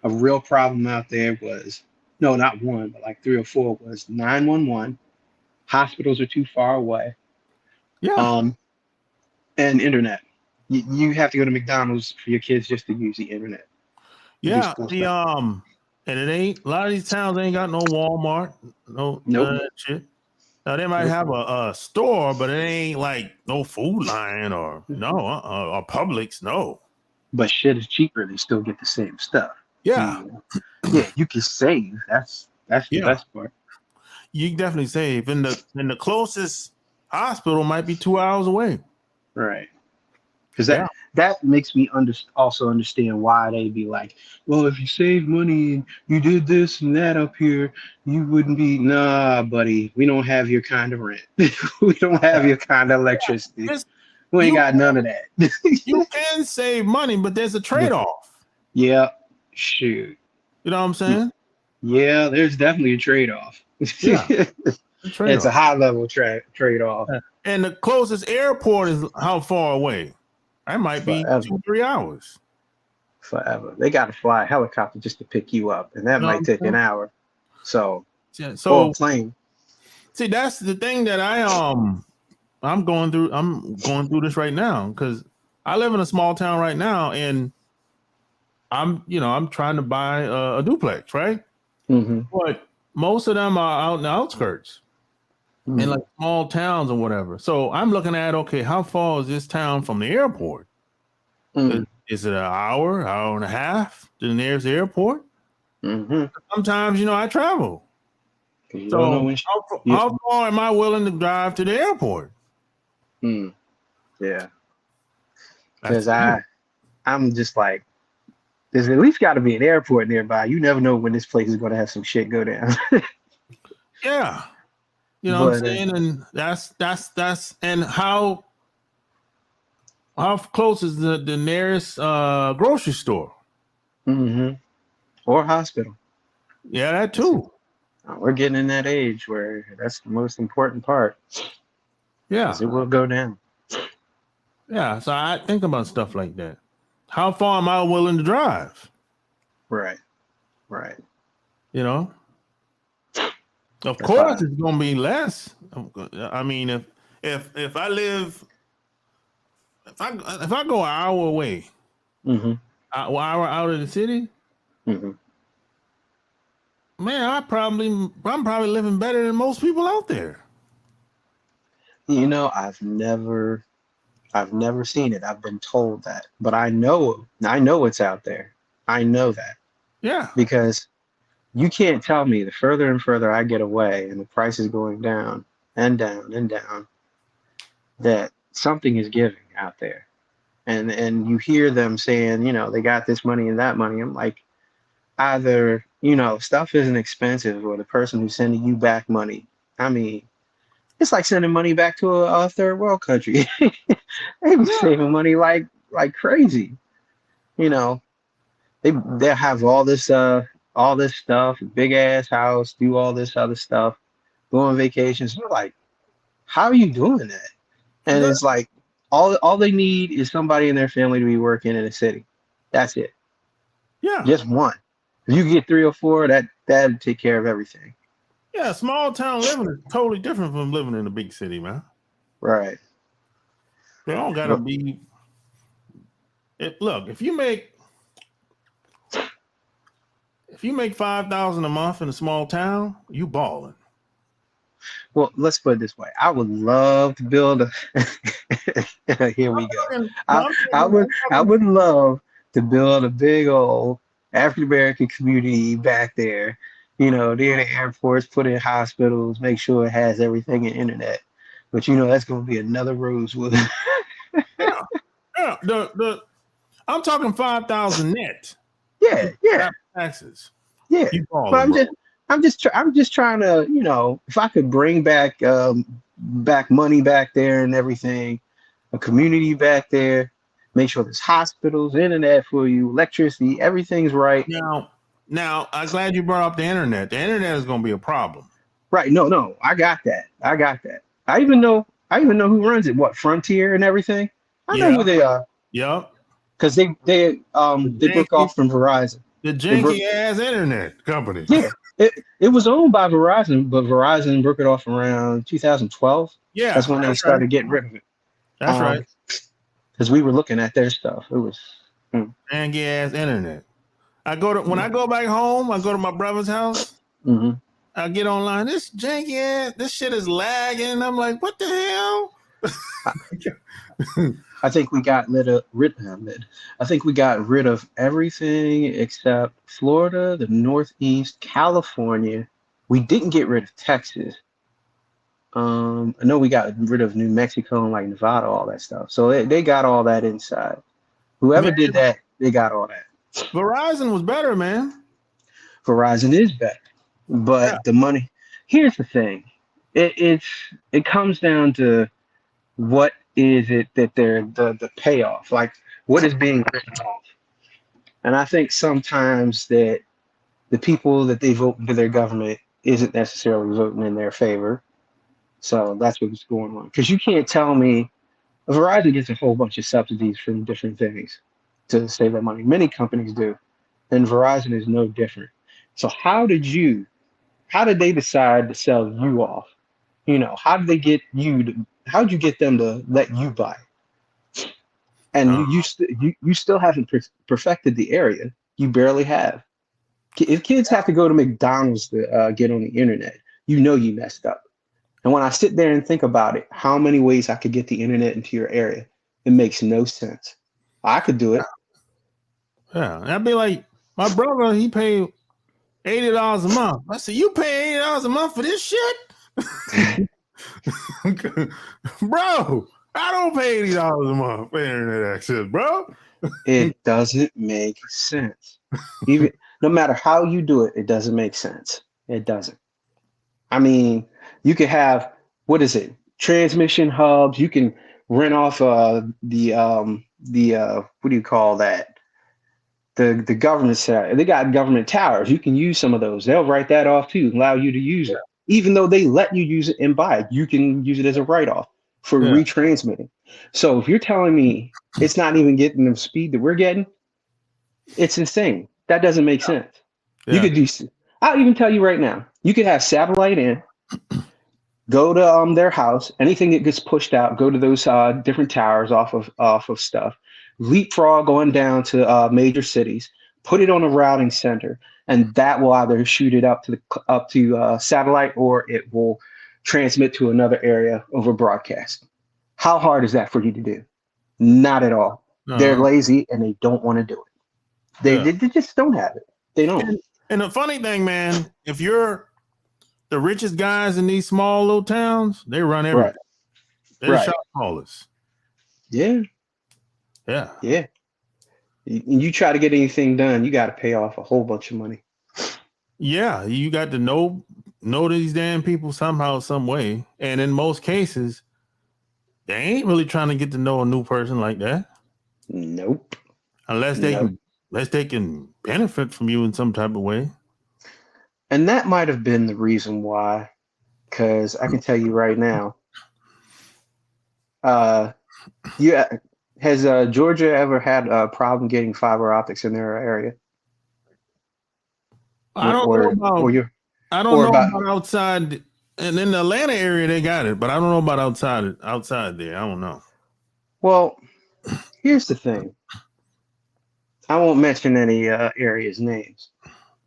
a real problem out there was No, not one, but like three or four was 911. Hospitals are too far away. Yeah. Um, and internet. You have to go to McDonald's for your kids just to use the internet to do Yeah. school The stuff. and it ain't a lot of these towns ain't got no Walmart, no none Nope. of that shit. Now they might Nope. have a store, but it ain't like no Food Lion or or Publix. No. But shit is cheaper. They still get the same stuff. Yeah. You, yeah, you can save. That's the Yeah. best part. You can definitely save. And the closest hospital might be 2 hours away. Right. Because Yeah. that makes me also understand why they be like, well, if you save money and you did this and that up here, you wouldn't be. Nah, buddy, we don't have your kind of rent. We don't have your kind of electricity. It's, We ain't you got none of that. you can save money, but there's a But trade-off. yeah, shoot. You know what I'm saying? Yeah, there's definitely a trade-off. Yeah. A It's a trade-off. high-level trade-off. Yeah. And the closest airport is how far away? That might be Forever. 2-3 hours. Forever. They got to fly a helicopter just to pick you up, and that You know what might I'm take an saying? hour. So, Yeah. or a So plane. see, that's the thing that I'm going through. I'm going through this right now because I live in a small town right now, and I'm trying to buy a duplex, right? Mm-hmm. But most of them are out in the outskirts in like small towns or whatever. So I'm looking at, okay, how far is this town from the airport? Mm-hmm. Is it an hour and a half to the nearest airport? Mm-hmm. Sometimes, I travel. You don't know So when. how far am I willing to drive to the airport? Yeah, That's because the thing. I'm just like, there's at least got to be an airport nearby. You never know when this place is going to have some shit go down. Yeah. You know what I'm But saying? And that's and how close is the nearest grocery store? mm-hmm. Or hospital. Yeah, that too. We're getting in that age where that's the most important part. Yeah. Because it will go down. Yeah. So I think about stuff like that. How far am I willing to drive? Right. Right. You know? Of That's why. course it's gonna be less. I mean, if I live if I go an hour away, Mm-hmm. an hour out of the city, Mm-hmm. man, I'm probably living better than most people out there. I've never seen it. I've been told that, but I know it's out there. I know that Yeah. because you can't tell me the further and further I get away and the price is going down and down and down that something is giving out there. And you hear them saying, they got this money and that money. I'm like, either, stuff isn't expensive or the person who's sending you back money. I mean, it's like sending money back to a third world country. They be saving money like crazy. You know, they have all this stuff, big ass house, do all this other stuff, go on vacations. We're like, how are you doing that? And it's like all they need is somebody in their family to be working in a city. That's it. Yeah. Just one. If you get 3 or 4, that'd take care of everything. Yeah, small town living is totally different from living in a big city, man. Right. They don't gotta be. Look, if you make $5,000 a month in a small town, you balling. Well, let's put it this way. I would love to build a here we go. I would love to build a big old African American community back there, near the airports, put in hospitals, make sure it has everything in internet. But that's gonna be another Rosewood. Yeah. I'm talking 5,000 net. Yeah. Taxes. Yeah. You But balling, I'm just trying to, if I could bring back money back there and everything, a community back there, make sure there's hospitals, internet for you, electricity, everything's right. Now, I'm glad you brought up the internet. The internet is going to be a problem. Right. No, I got that. I even know who runs it. What, Frontier and everything? I know who they are. Yep. Because they broke off from Verizon. The janky ass internet company. Yeah. It was owned by Verizon, but Verizon broke it off around 2012. That's Yeah, when they that's right. started getting rid of it. That's right. Because we were looking at their stuff. It was. Janky ass internet. When I go back home, I go to my brother's house. Mm-hmm. I get online. This janky ass, this shit is lagging. I'm like, what the hell? I think we got I think we got rid of everything except Florida, the Northeast, California. We didn't get rid of Texas. I know we got rid of New Mexico and like Nevada, all that stuff. So they got all that inside. Whoever Man, did that, they got all that. Verizon was better, man. Verizon is better, Yeah. but the money. Here's the thing. It comes down to what is it that they're the payoff, like what is being written off. And I think sometimes that the people that they vote into their government isn't necessarily voting in their favor. So that's what's going on. Because you can't tell me Verizon gets a whole bunch of subsidies from different things to save their money. Many companies do, and Verizon is no different. So how did they decide to sell you off? How did they get how did you get them to let you buy? And you still haven't perfected the area. You barely have. If kids have to go to McDonald's to get on the internet, you messed up. And when I sit there and think about it, how many ways I could get the internet into your area, it makes no sense. I could do it. Yeah. I'd be like, my brother, he paid $80 a month. I said, you pay $80 a month for this shit? Bro, I don't pay $80 a month for internet access, bro. It doesn't make sense. Even no matter how you do it, it doesn't make sense. It doesn't. I mean, you could have, what is it? Transmission hubs. You can rent off the what do you call that? The government side. They got government towers. You can use some of those. They'll write that off too, allow you to use it. Even though they let you use it and buy it, you can use it as a write-off for retransmitting. So if you're telling me it's not even getting the speed that we're getting, it's insane. That doesn't make sense. You could do. I'll even tell you right now. You could have satellite in, go to their house. Anything that gets pushed out, go to those different towers off of stuff. Leapfrog going down to major cities. Put it on a routing center, and that will either shoot it up to satellite, or it will transmit to another area over broadcast. How hard is that for you to do? Not at all. They're lazy and they don't want to do it. They just don't have it. They don't. And the funny thing, man, if you're the richest guys in these small little towns, they run everything. Right. They're shop callers. Yeah. Yeah. Yeah. You try to get anything done, you got to pay off a whole bunch of money. Yeah, you got to know these damn people somehow, some way. And in most cases, they ain't really trying to get to know a new person like that. Nope. Unless they can benefit from you in some type of way. And that might have been the reason why, because I can tell you right now, has Georgia ever had a problem getting fiber optics in their area? I don't know about outside. And in the Atlanta area, they got it, but I don't know about outside there. I don't know. Well, here's the thing. I won't mention any areas' names,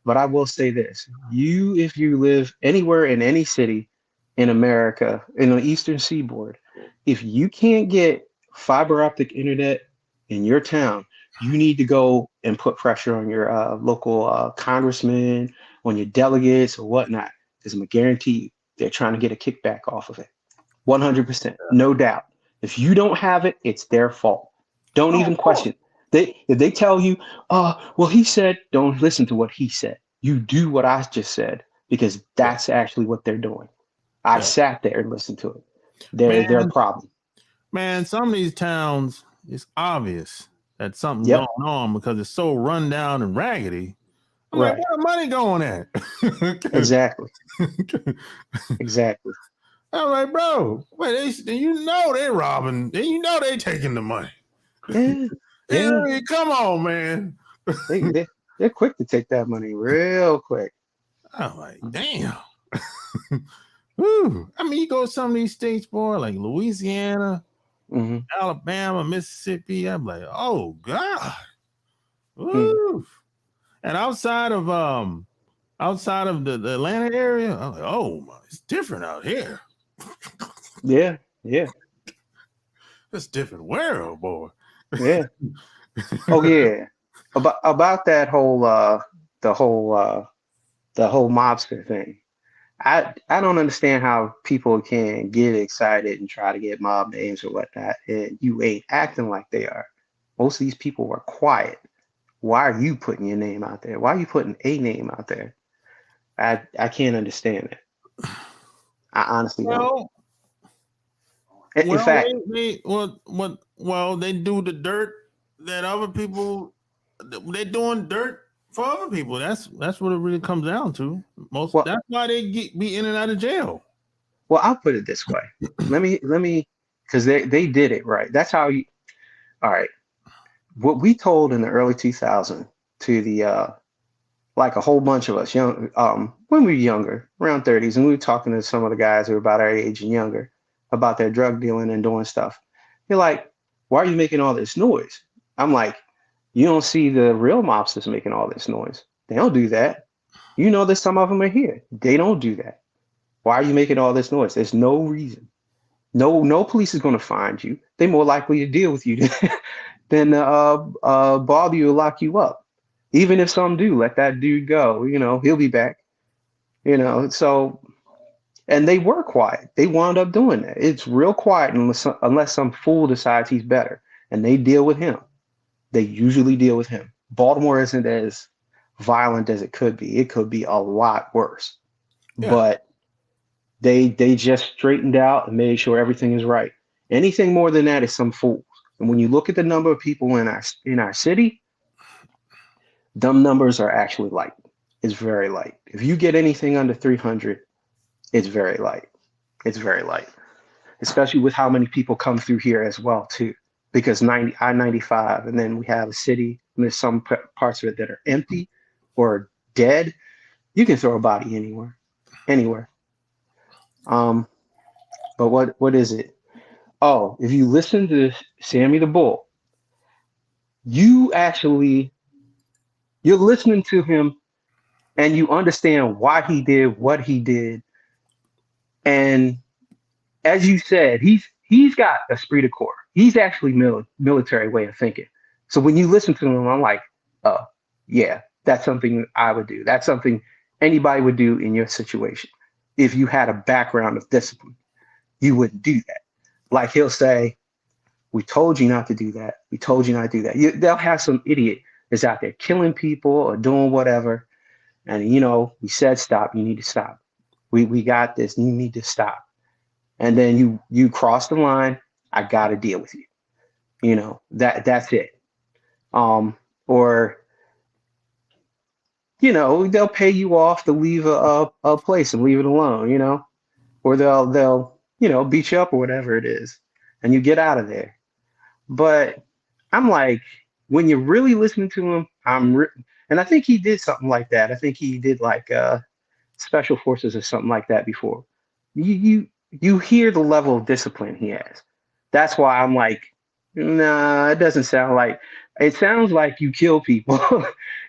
but I will say this. If you live anywhere in any city in America, in the Eastern Seaboard, if you can't get fiber optic internet in your town, you need to go and put pressure on your local congressman, on your delegates or whatnot, because I'm going to guarantee you they're trying to get a kickback off of it. 100%, no doubt. If you don't have it, it's their fault. Don't even question. If they tell you, well, he said, don't listen to what he said. You do what I just said, because that's actually what they're doing. I sat there and listened to it. They're a problem. Man, some of these towns, it's obvious that something's going on because it's so run down and raggedy. I'm like, where the money going at? Exactly. Exactly. I'm like, bro, wait, they're robbing. They taking the money. Yeah. Come on, man. They're quick to take that money, real quick. I'm like, damn. Woo. I mean, you go to some of these states, boy, like Louisiana, Mm-hmm. Alabama, Mississippi. I'm like, oh God. Mm. Woo. And outside of the Atlanta area, I'm like, oh my, it's different out here. Yeah, yeah, It's a different world, boy. yeah. Oh yeah. About that whole the whole the whole mobster thing. I don't understand how people can get excited and try to get mob names or whatnot, and you ain't acting like they are. Most of these people were quiet. Why are you putting your name out there? Why are you putting a name out there? I can't understand it. I honestly don't. Well, In well, fact, well, they do the dirt that other people they're doing dirt for other people. That's what it really comes down to. well, That's why they be in and out of jail. well, I'll put it this way. Let me, because they did it right. That's how you. All right. What we told in the early 2000s to the like a whole bunch of us young when we were younger, around 30s, and we were talking to some of the guys who were about our age and younger about their drug dealing and doing stuff. You're like, why are you making all this noise? I'm like, you don't see the real mobsters making all this noise. They don't do that. You know that some of them are here. They don't do that. Why are you making all this noise? There's no reason. No police is going to find you. They're more likely to deal with you than bother you or lock you up. Even if some do, let that dude go. You know, he'll be back. You know, so and they were quiet. They wound up doing that. It's real quiet unless some fool decides he's better, and they deal with him. They usually deal with him. Baltimore isn't as violent as it could be. It could be a lot worse, Yeah. but they just straightened out and made sure everything is right. Anything more than that is some fools. And when you look at the number of people in our city, dumb numbers are actually light. It's very light. If you get anything under 300, it's very light. It's very light, especially with how many people come through here as well too. Because I-95, and then we have a city. And there's some parts of it that are empty or dead. You can throw a body anywhere, anywhere. Um, but what is it? Oh, if you listen to Sammy the Bull, you actually you're listening to him and you understand why he did what he did. And as you said, he's got esprit de corps. He's actually military way of thinking. So when you listen to him, I'm like, oh yeah, that's something I would do. That's something anybody would do in your situation. If you had a background of discipline, you wouldn't do that. Like he'll say, we told you not to do that. We told you not to do that. They'll have some idiot that's out there killing people or doing whatever. And, you know, we said stop. You need to stop. We got this. You need to stop. And then you cross the line. I got to deal with you. You know, that's it. Or, you know, they'll pay you off to leave a place and leave it alone, you know, or they'll, you know, beat you up or whatever it is. And you get out of there. But I'm like, when you're really listening to him, and I think he did something like that. I think he did like special forces or something like that before. You hear the level of discipline he has. That's why I'm like, nah, it doesn't sound like. It sounds like you kill people.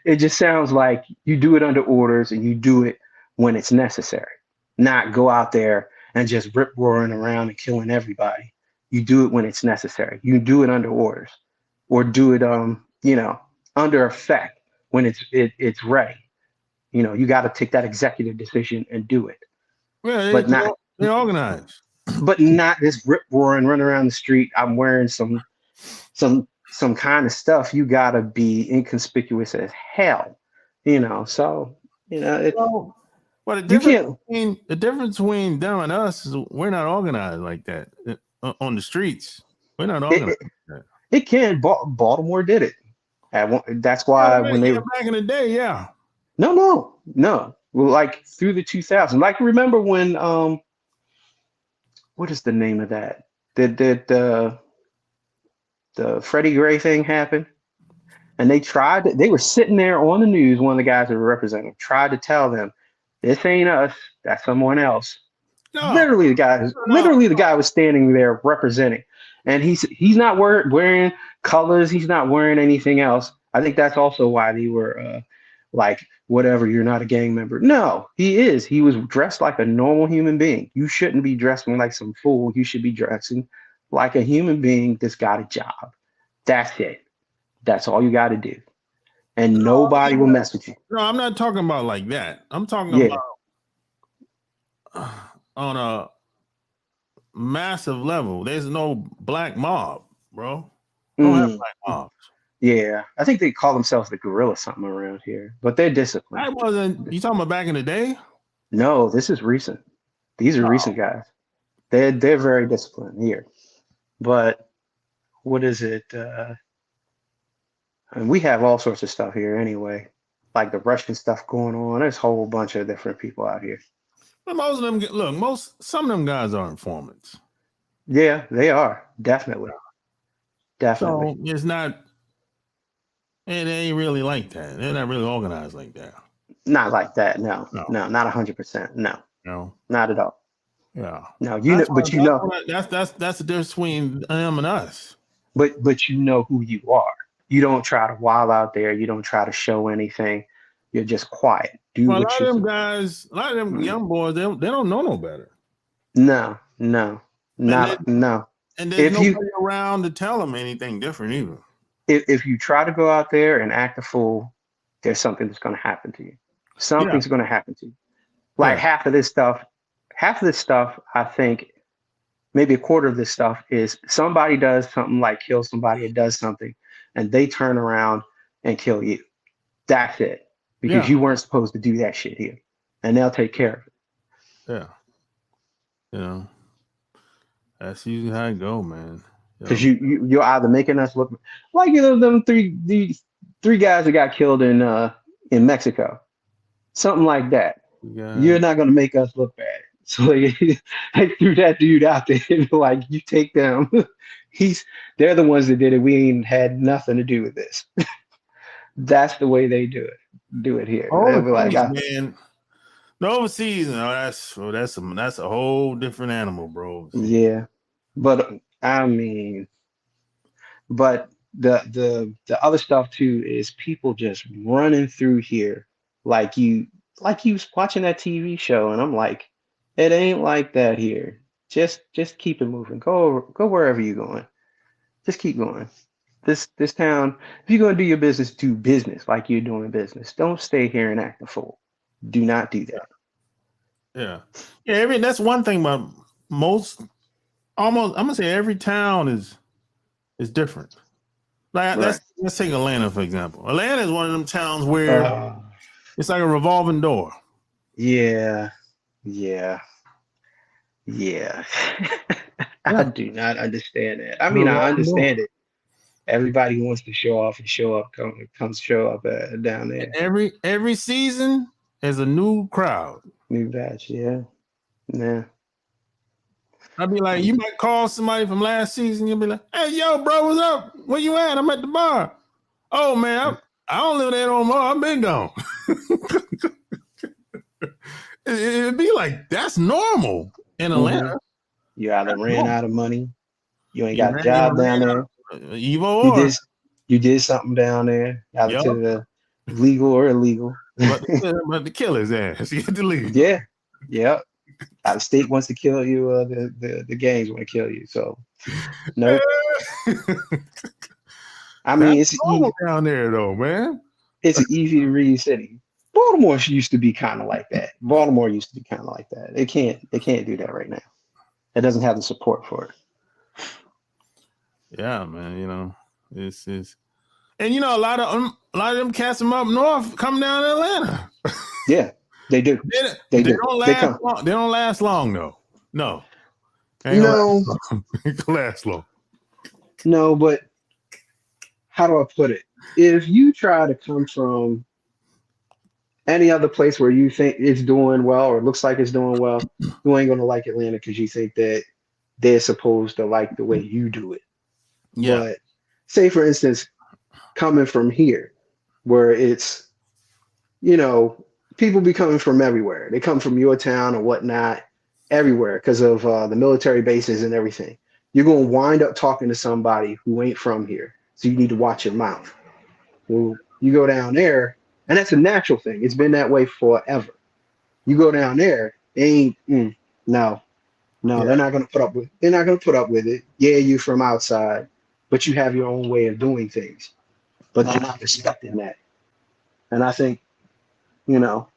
It just sounds like you do it under orders and you do it when it's necessary. Not go out there and just rip roaring around and killing everybody. You do it when it's necessary. You do it under orders, or do it you know, under effect when it's ready. You know, you got to take that executive decision and do it, Yeah, but not they're organized. but not this rip roaring run around the street. I'm wearing some kind of stuff. You got to be inconspicuous as hell. You know, so you know Well, but you can't. the difference between them and us is we're not organized like that on the streets. We're not organized. It can. Baltimore did it. That's Yeah, why when they back in the day, yeah. no. Well, like through the 2000s. Like remember when what is the name of that? Did the Freddie Gray thing happen? And they were sitting there on the news. One of the guys that were representing tried to tell them, This ain't us. That's someone else. No, no. Literally the guy was standing there representing, and he's not wearing colors. He's not wearing anything else. I think that's also why they were like, whatever. You're not a gang member. No, he is. He was dressed like a normal human being. You shouldn't be dressing like some fool. You should be dressing like a human being that's got a job. That's it. That's all you got to do, and No, nobody will mess with you. no, I'm not talking about like that. I'm talking Yeah. about on a massive level. There's no black mob, bro. Don't have Mm. black mobs. Yeah, I think they call themselves the gorilla something around here, but they're disciplined. I wasn't. You talking about back in the day? No, this is recent. These are recent guys. They're very disciplined here. But what is it? And we have all sorts of stuff here anyway, like the Russian stuff going on. There's a whole bunch of different people out here. But most of them, some of them guys are informants. Yeah, they are definitely. So it's not. It ain't really like that. They're not really organized like that. Not like that. No, not 100%. No, not at all. Yeah. No, that's the difference between them and us. But you know who you are. You don't try to wild out there. You don't try to show anything. You're just quiet. A lot of them guys, a lot of them young boys, they don't know no better. No. And there's nobody around to tell them anything different either. If you try to go out there and act a fool, there's something that's going to happen to you. Something's going to happen to you. Like half of this stuff, I think maybe a quarter of this stuff is somebody does something like kill somebody or does something, and they turn around and kill you. That's it. Because you weren't supposed to do that shit here. And they'll take care of it. Yeah. You know, that's usually how it go, man. Because you're either making us look like them these three guys that got killed in Mexico, something like that. You're not gonna make us look bad. So they threw that dude out there, like, you take them. They're the ones that did it. We ain't had nothing to do with this. That's the way they do it here. They'll be like, man. No, overseas, that's a whole different animal, bro. Yeah, but I mean, but the other stuff too is people just running through here like you was watching that TV show, and I'm like, it ain't like that here. Just keep it moving. Go wherever you're going. Just keep going. This town, if you're gonna do your business, do business like you're doing business. Don't stay here and act a fool. Do not do that. Yeah. I mean, that's one thing about I'm gonna say every town is different. Like let's take Atlanta, for example. Atlanta is one of them towns where it's like a revolving door. Yeah. I do not understand that. I mean, I understand it. Everybody wants to show off and show up, come show up down there. And every season is a new crowd. New batch, yeah. I'd be like, you might call somebody from last season. You'll be like, hey, yo, bro, what's up? Where you at? I'm at the bar. Oh, man, I don't live there no more. I've been gone. It'd be like, that's normal in Atlanta. You either ran out of money, you ain't got a job down there. You did something down there, either to the legal or illegal. But the killer's ass, you get to leave. Yeah. Out of state wants to kill you. The gangs want to kill you. So no. I mean, it's normal down there though, man. It's an easy to read city. Baltimore used to be kind of like that. They can't do that right now. It doesn't have the support for it. Yeah, man. It's and a lot of them cats from up north come down to Atlanta. Yeah, they do. They don't last long though. No. They don't last long. No, but how do I put it? If you try to come from any other place where you think it's doing well or looks like it's doing well, you ain't gonna like Atlanta because you think that they're supposed to like the way you do it. Yeah. But say, for instance, coming from here, where it's, people be coming from everywhere. They come from your town or whatnot, everywhere because of the military bases and everything. You're going to wind up talking to somebody who ain't from here. So you need to watch your mouth. Well, you go down there, and that's a natural thing. It's been that way forever. You go down there, they ain't, no, no, Yeah. they're not going to put up with. They're not going to put up with it. Yeah, you from outside, but you have your own way of doing things. But they're not respecting that. And I think, you know,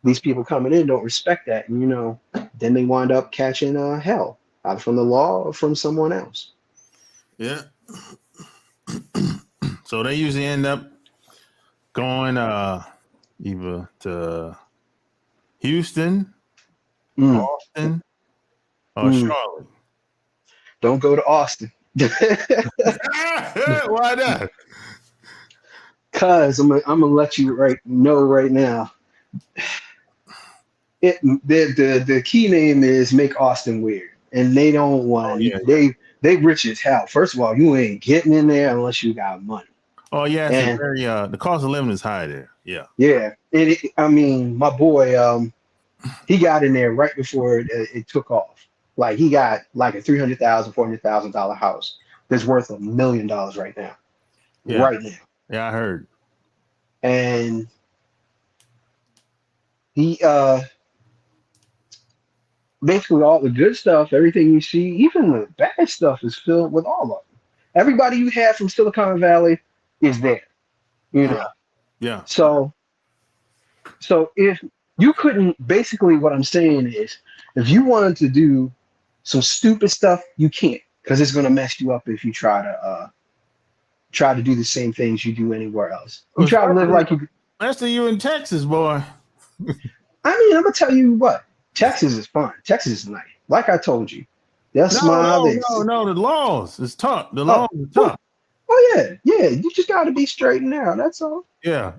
these people coming in don't respect that, and then they wind up catching hell either from the law or from someone else. Yeah. So they usually end up going either to Houston, Mm, Austin, or mm. Charlotte. Don't go to Austin. Why not? Cause I'm gonna let you know right now. The key name is make Austin weird, and they don't Oh want yeah, to. yeah. They rich as hell. First of all, you ain't getting in there unless you got money. Oh yeah, it's a And very the cost of living is high there. Yeah. yeah, I mean, my boy, he got in there right before it took off. Like he got like a $300,000, $400,000 house that's worth $1 million right now, Yeah. right now. Yeah, I heard. And he basically all the good stuff, everything you see, even the bad stuff is filled with all of them. Everybody you had from Silicon Valley is there, you Yeah. know. Yeah. So if you couldn't, basically what I'm saying is, if you wanted to do some stupid stuff, you can't, because it's gonna mess you up if you try to do the same things you do anywhere else. You try to live like you. Especially you in Texas, boy. I mean, I'm gonna tell you what, Texas is fun. Texas is nice. Like I told you, they'll No, smile. no, no, no. The laws is tough. The Oh, laws is oh, tough. oh yeah, yeah. You just got to be straightened out. That's all. Yeah.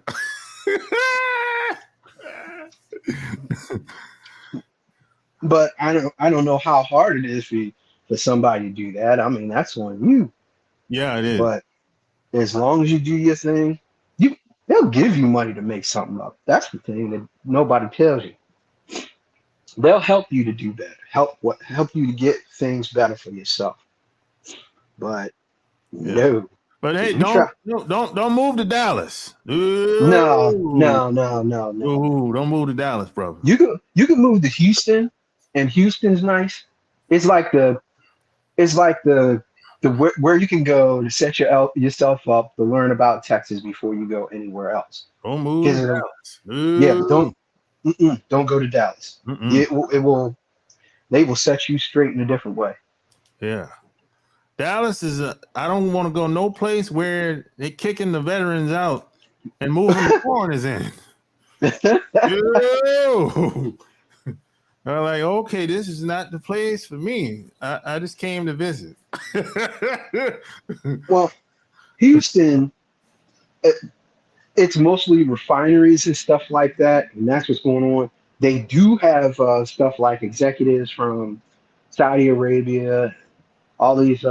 But I don't know how hard it is for somebody to do that. I mean, that's on you. Yeah, it is. But as long as you do your thing, you they'll give you money to make something up. That's the thing that nobody tells you. They'll help you to do better. Help you to get things better for yourself. But Yeah. no, But hey, if you try, don't move to Dallas. no, Ooh. no, no, no, no. Ooh, don't move to Dallas, brother. You can move to Houston, and Houston's nice. It's like the where you can go to set yourself up to learn about Texas before you go anywhere else. Don't move to Because Dallas. yeah, but Ooh. don't go to Dallas. Mm-mm. They will set you straight in a different way. Yeah. Dallas is I don't want to go no place where they kicking the veterans out and moving the foreigners in. Ew. I'm like, okay, this is not the place for me. I just came to visit. Well, Houston, it's mostly refineries and stuff like that, and that's what's going on. They do have stuff like executives from Saudi Arabia, all these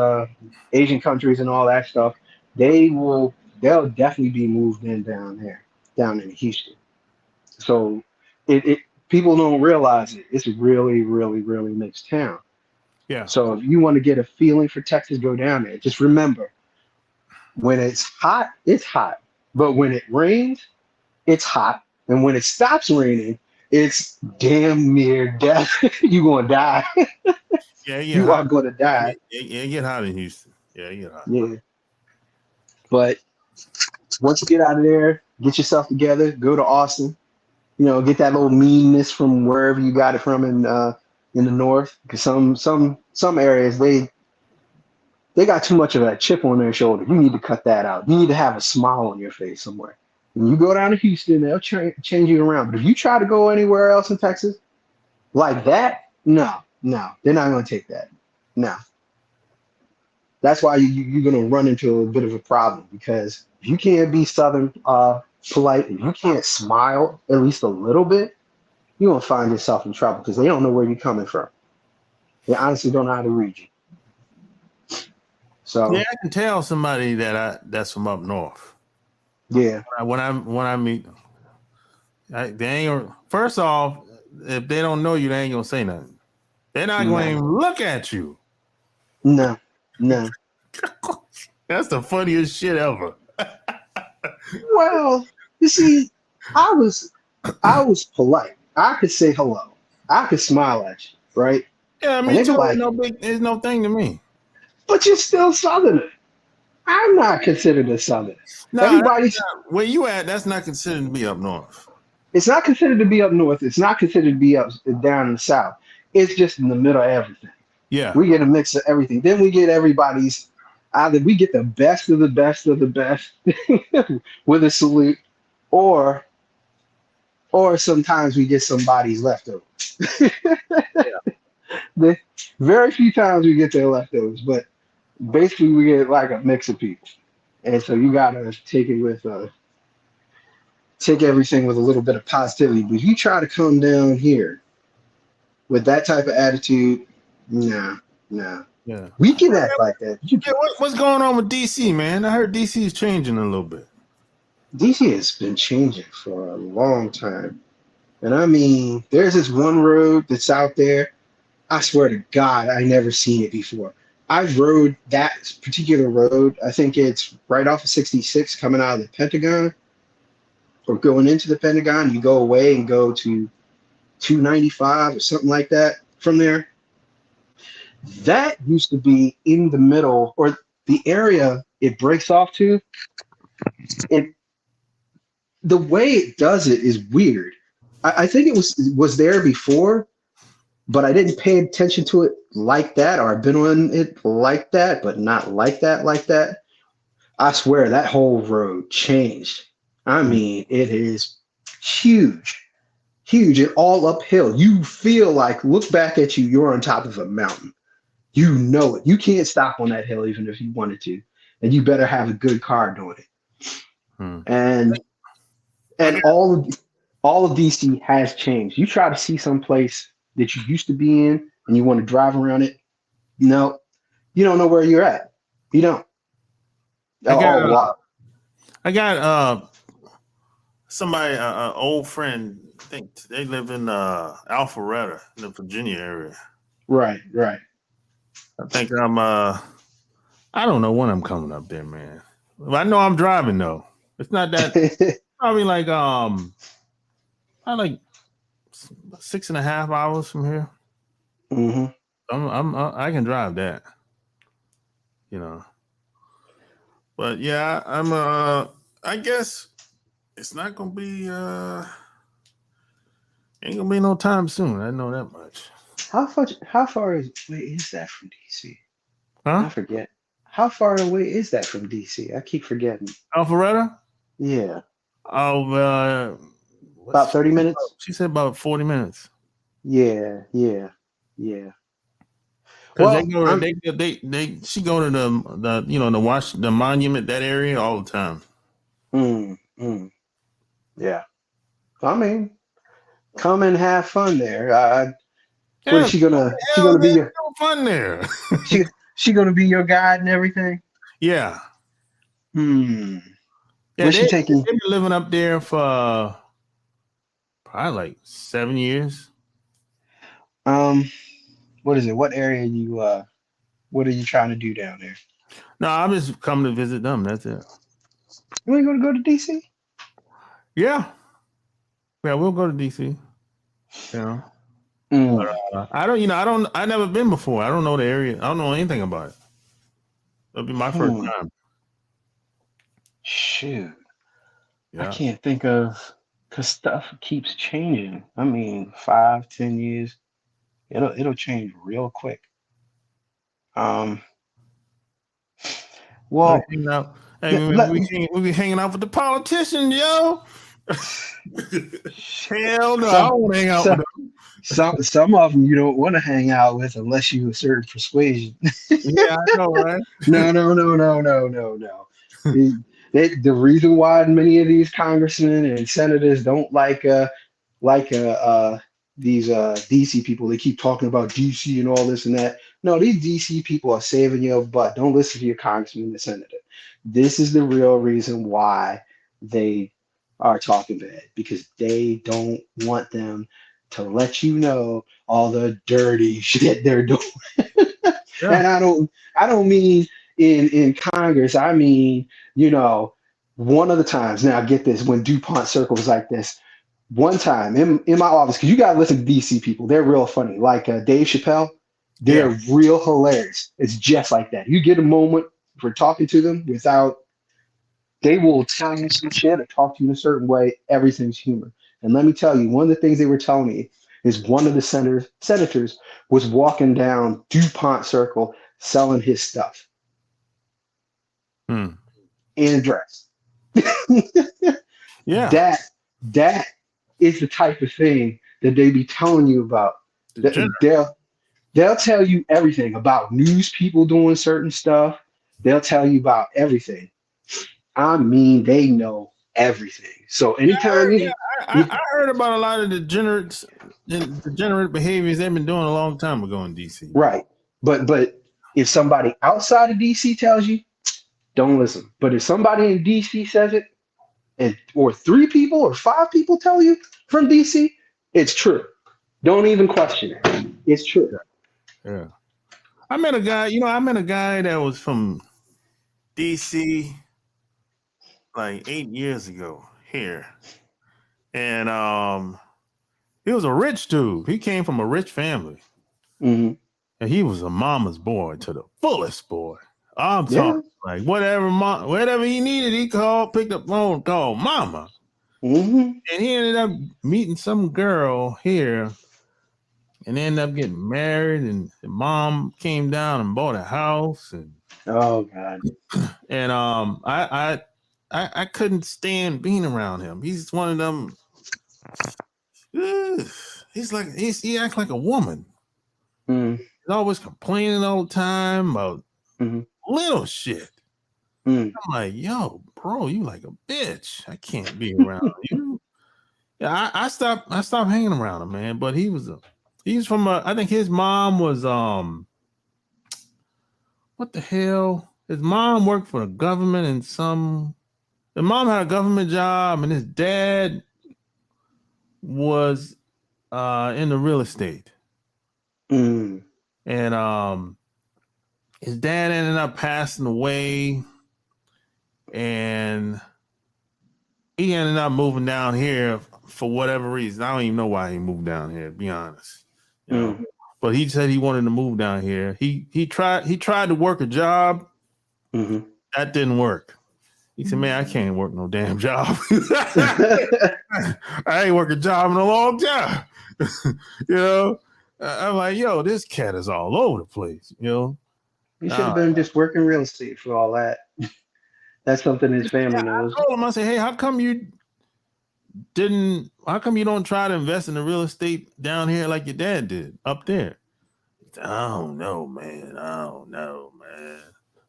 Asian countries and all that stuff. They'll definitely be moved in down in Houston. So it people don't realize it. It's a really, really, really mixed town. Yeah. So if you want to get a feeling for Texas, go down there. Just remember, when it's hot, it's hot. But when it rains, it's hot. And when it stops raining, it's damn near death. You're gonna die. Yeah, you get You hot. are gonna die. Yeah, you get hot in Houston. Yeah, you get hot. Yeah. But once you get out of there, get yourself together, go to Austin. Get that little meanness from wherever you got it from in the north. Because some areas they got too much of that chip on their shoulder. You need to cut that out. You need to have a smile on your face somewhere. When you go down to Houston, they'll change you around. But if you try to go anywhere else in Texas like that, no, they're not going to take that. No. That's why you're going to run into a bit of a problem, because if you can't be Southern polite, if you can't smile at least a little bit, you're going to find yourself in trouble because they don't know where you're coming from. They honestly don't know how to read you. So Yeah, I can tell somebody that's from up north. yeah, When I meet, They ain't. First off, if they don't know you, they ain't gonna say nothing. They're not going to No, even look at you. no, no. That's the funniest shit ever. Well, you see, I was I was polite. I could say hello. I could smile at you, right? Yeah, And me they'd be too. It's like, no big. It's no thing to me. "But you're still Southerner." I'm not considered a Southerner. Nah, Everybody's. where you at? That's not considered to be up north. It's not considered to be up north. It's not considered to be up down in the south. It's just in the middle of everything. Yeah, We get a mix of everything. Then we get everybody's. Either we get the best of the best of the best with a salute, or sometimes we get somebody's leftovers. The very few times we get their leftovers, but basically we get like a mix of people, and so you gotta take everything with a little bit of positivity. But if you try to come down here with that type of attitude, nah, nah. yeah. We can act like that. You Yeah, can. what's going on with DC, man? I heard DC is changing a little bit. DC has been changing for a long time. And I mean, there's this one road that's out there. I swear to God, I never seen it before. I've rode that particular road. I think it's right off of 66 coming out of the Pentagon or going into the Pentagon. You go away and go to 295 or something like that from there. That used to be in the middle, or the area it breaks off to. It The way it does it is weird. I think it was there before, but I didn't pay attention to it like that, or I've been on it like that, but not like that, like that. I swear that whole road changed. I mean, it is huge, huge, and all uphill. You feel like, look back at you, you're on top of a mountain. You know it. You can't stop on that hill even if you wanted to, and you better have a good car doing it. Hmm. And Okay. all of DC has changed. You try to see some place that you used to be in, and you want to drive around it. No, you don't know where you're at. You don't. I got Oh, wow. I got somebody old friend. I think they live in Alpharetta in the Virginia area. Right, right. I think I don't know when I'm coming up there, man. Well, I know I'm driving though. It's not that probably like I like 6.5 hours from here. hmm I can drive that, you know. But yeah, I'm I guess it's not gonna be ain't gonna be no time soon. I know that much. How far away is that from DC? I Huh? forget. How far away is that from DC? I keep forgetting. Alpharetta? Yeah, Oh, about 30 minutes. she said about 40 minutes. Yeah, yeah, yeah. Cause they Well, go to she go to the the monument, that area all the time. mm, mm, yeah. I mean, come and have fun there. What is Yeah, she gonna? She hell, gonna be there's your no fun there. she she gonna be your guide and everything? Yeah, Hmm. yeah, Where's she they've taking? been living up there for probably like 7 years. Um. What is it? What area you? What are you trying to do down there? No, I'm just coming to visit them. That's it. You ain't gonna go to DC? Yeah, yeah, we'll go to DC. You know, but Mm, I don't, I never been before. I don't know the area. I don't know anything about it. It'll be my first hmm. time. Shoot, I Yeah. can't think of because stuff keeps changing. I mean, 5, 10 years, it'll change real quick. Um. We Well, hanging out. Hey, let, man, let we be hanging out with the politicians, yo. Hell no, I some don't want to hang out with some them. some of them you don't want to hang out with unless you a certain persuasion. Yeah, I know, right? No, no, no, no, no, no, no. The reason why many of these congressmen and senators don't like these DC people, they keep talking about DC and all this and that. No, these DC people are saving your butt. Don't listen to your congressman and senator. This is the real reason why they are talking bad because they don't want them to let you know all the dirty shit they're doing. Yeah. And I don't mean in Congress. I mean, one of the times, now get this, when DuPont circles like this, one time in my office, because you gotta listen to DC people, they're real funny. Like Dave Chappelle, Yeah. they're real hilarious. It's just like that. You get a moment for talking to them without, they will tell you some shit or talk to you in a certain way. Everything's humor. And let me tell you, one of the things they were telling me is one of the senators was walking down DuPont Circle selling his stuff Hmm. in a dress. Yeah. that that is the type of thing that they be telling you about. Degenerate. They'll tell you everything about news people doing certain stuff. They'll tell you about everything. I mean, they know everything. So anytime Yeah, I heard about a lot of degenerate behaviors they've been doing a long time ago in DC. right, but if somebody outside of DC tells you, don't listen. But if somebody in DC says it, and or three people or five people tell you from DC, it's true. Don't even question it. It's true. Yeah. I met a guy that was from DC like 8 years ago here. And he was a rich dude. He came from a rich family. Hmm. And he was a mama's boy to the fullest boy. I'm Yeah. talking like whatever he needed, he picked up the phone, called mama. Hmm. And he ended up meeting some girl here and they ended up getting married. And the mom came down and bought a house. Oh God. And I couldn't stand being around him. He's one of them. He acts like a woman. Mm-hmm. He's always complaining all the time about Mm-hmm. little shit. Mm. I'm like, yo, bro, you like a bitch. I can't be around you. Yeah, I stopped hanging around him, man. But he's from I think his mom was what the hell? His mom worked for the government and the mom had a government job and his dad was in the real estate. Mm. And his dad ended up passing away and he ended up moving down here for whatever reason. I don't even know why he moved down here, to be honest. Mm. But he said he wanted to move down here. He tried to work a job. Mm-hmm. That didn't work. He said, man, I can't work no damn job. I ain't worked a job in a long time. you know? I'm like, yo, this cat is all over the place, You should have Uh, been just working real estate for all that. That's something his family knows. I told him, I said, hey, how come you don't try to invest in the real estate down here like your dad did up there? I don't know, man.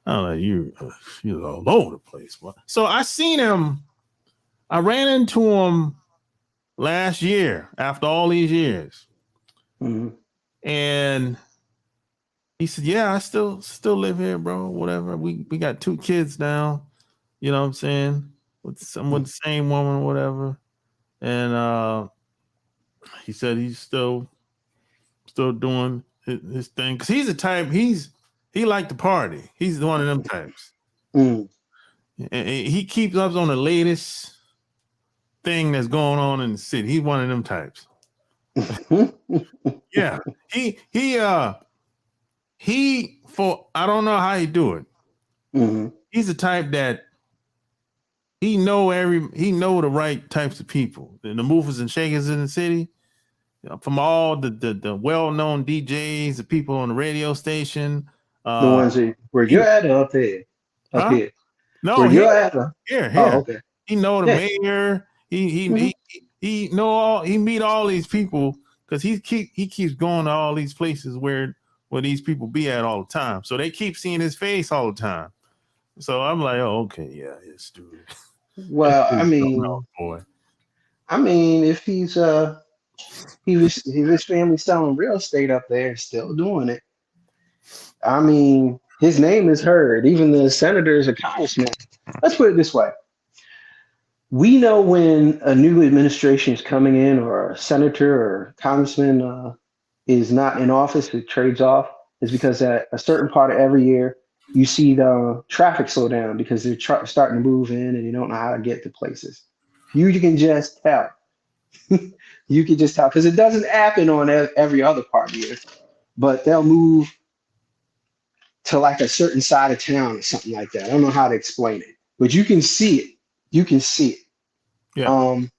I'm like, you're all over the place. So I ran into him last year after all these years. Mm-hmm. And he said, yeah, I still live here, bro. Whatever. We got 2 kids now. You know what I'm saying? With the same woman, whatever. And he said he's still doing his thing because he's the type he liked to party. He's one of them types. Mm. And he keeps up on the latest thing that's going on in the city. He's one of them types. Yeah, he for I don't know how he do it. Mm-hmm. He's the type that he know the right types of people, the movers and shakers in the city. From all the well-known DJs, the people on the radio station. The ones that where He, you're at or up here? Up huh? here. Where No, you're at? Or? here. Oh, okay. He know the Yeah. mayor. Mm-hmm. He know he meet all these people because he keeps going to all these places where these people be at all the time. So they keep seeing his face all the time. So I'm like, oh, okay, yeah, it's dude. Well, Boy. if his family selling real estate up there, still doing it. I mean, his name is heard. Even the senators or congressmen. Let's put it this way: we know when a new administration is coming in, or a senator or congressman is not in office, it trades off, is because at a certain part of every year, you see the traffic slow down because they're starting to move in and you don't know how to get to places. You can just tell. You can just tell because it doesn't happen on every other part of the year, but they'll move to like a certain side of town or something like that. I don't know how to explain it, but you can see it. You can see it. Yeah. Um,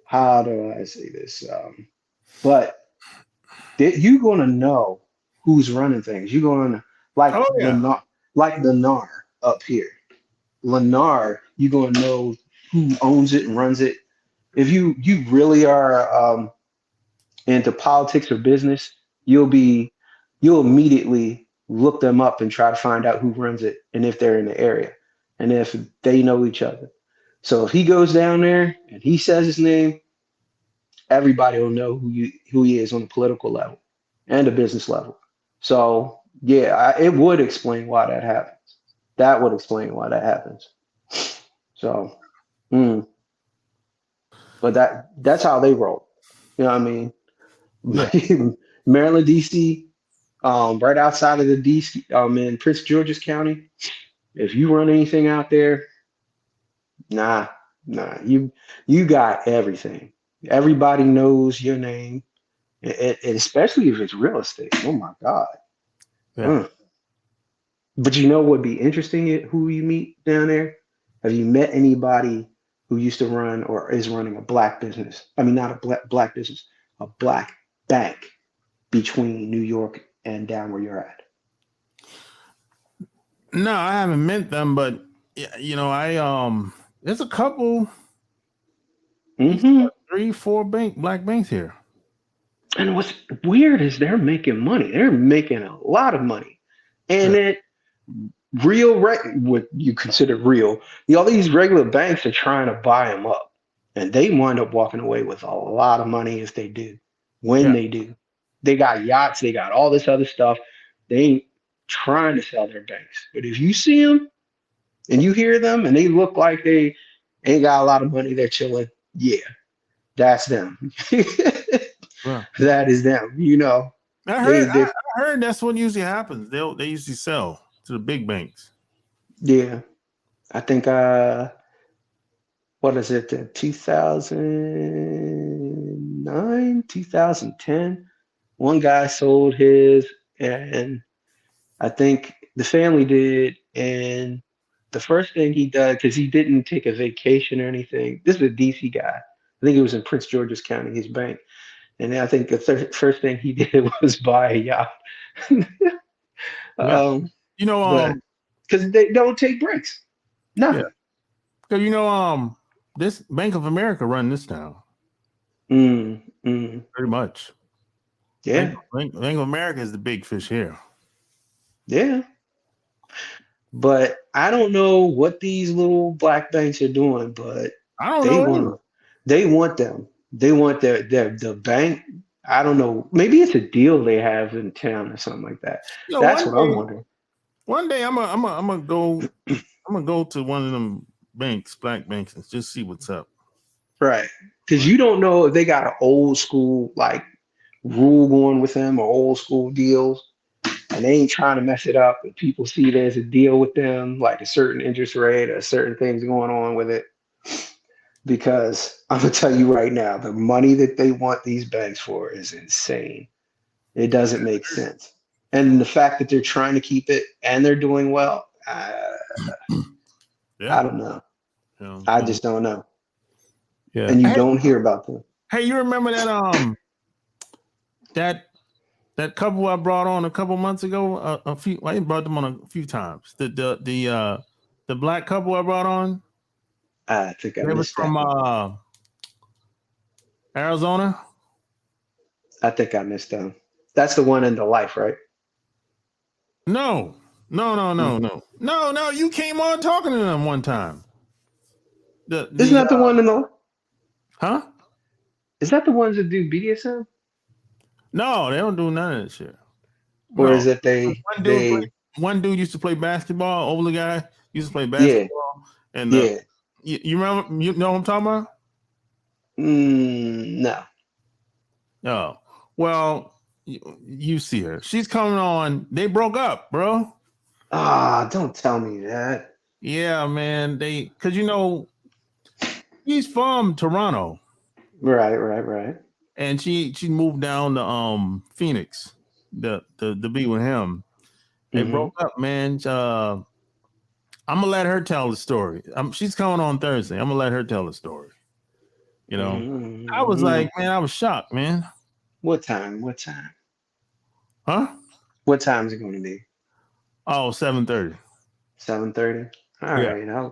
how do I say this? But you're gonna know who's running things. You're gonna like Oh yeah. Lennar up here. Lennar, you're gonna know who owns it and runs it. If you really are into politics or business, you'll immediately look them up and try to find out who runs it and if they're in the area and if they know each other. So if he goes down there and he says his name, everybody will know who he is on a political level and a business level. So yeah, it would explain why that happens. That would explain why that happens. So, mm, but that's how they roll. You know what Yeah. I mean? Maryland, DC, right outside of the DC, in Prince George's County. If you run anything out there, nah, nah, you got everything. Everybody knows your name, and especially if it's real estate. Oh my God. Yeah. Mm. But you know what would be interesting? Who you meet down there? Have you met anybody who used to run or is running a black business? I mean, not a black business, a black bank between New York and down where you're at. No, I haven't met them, but you know, there's a couple, Hmm. 3, 4 black banks here. And what's weird is they're making money. They're making a lot of money, and Yeah. it what you consider real. All these regular banks are trying to buy them up, and they wind up walking away with a lot of money if they do. When Yeah. they do, they got yachts, they got all this other stuff. They ain't trying to sell their banks, but if you see them and you hear them and they look like they ain't got a lot of money, they're chilling. Yeah, that's them. Yeah. That is them. You know, I heard. they I heard that's what usually happens. They usually sell to the big banks. yeah. I think what is it, 2009, 2010? One guy sold his, and I think the family did. And the first thing he did, because he didn't take a vacation or anything, this is a DC guy. I think it was in Prince George's County, his bank. And I think the first thing he did was buy a yacht. Yeah. um, You know. but because they don't take breaks, Yeah. nothing. Cause you know. This Bank of America run this town Mm, mm, pretty much. yeah, Bank of America is the big fish here. yeah. But I don't know what these little black banks are doing, but I don't they know either. want they want them. They want the bank. I don't know. Maybe it's a deal they have in town or something like that. You know, That's what I'm wondering. one day I'm gonna go. I'm gonna go to one of them banks, black banks, and just see what's up. Right. Because you don't know if they got an old school like rule going with them or old school deals, and they ain't trying to mess it up. And people see there's a deal with them, like a certain interest rate or certain things going on with it. Because I'm gonna tell you right now, the money that they want these banks for is insane. It doesn't make sense. And the fact that they're trying to keep it and they're doing well, Yeah. I don't know. Yeah. I just don't know. Yeah. And you Hey, don't hear about them. hey, you remember that that couple I brought on a couple months ago? A few. I brought them on a few times. The black couple I brought on. I think I They was missed that from one. Arizona. I think I missed them. That's the one in the life, right? No, no, no, Mm. no, no, no, no. You came on talking to them one time. Isn't The that the one in the? huh? Is that the ones that do BDSM, No, they don't do none of that shit. or No. is it One dude they? one dude used to play basketball. Older guy used to play Yeah, basketball, and yeah. You remember? You know what I'm talking about? No. Oh, well, you see her. She's coming on. They broke up, bro. Ah, don't tell me that. Yeah, man. Because he's from Toronto, Right. and she moved down to Phoenix to be with him. They Mm-hmm. broke up, man. I'm gonna let her tell the story. She's coming on Thursday. I'm gonna let her tell the story. I was Mm-hmm. like, man, I was shocked, man. What time? What time? Huh? What time is it going to be? Oh, 7:30. 7:30. All Yeah. right.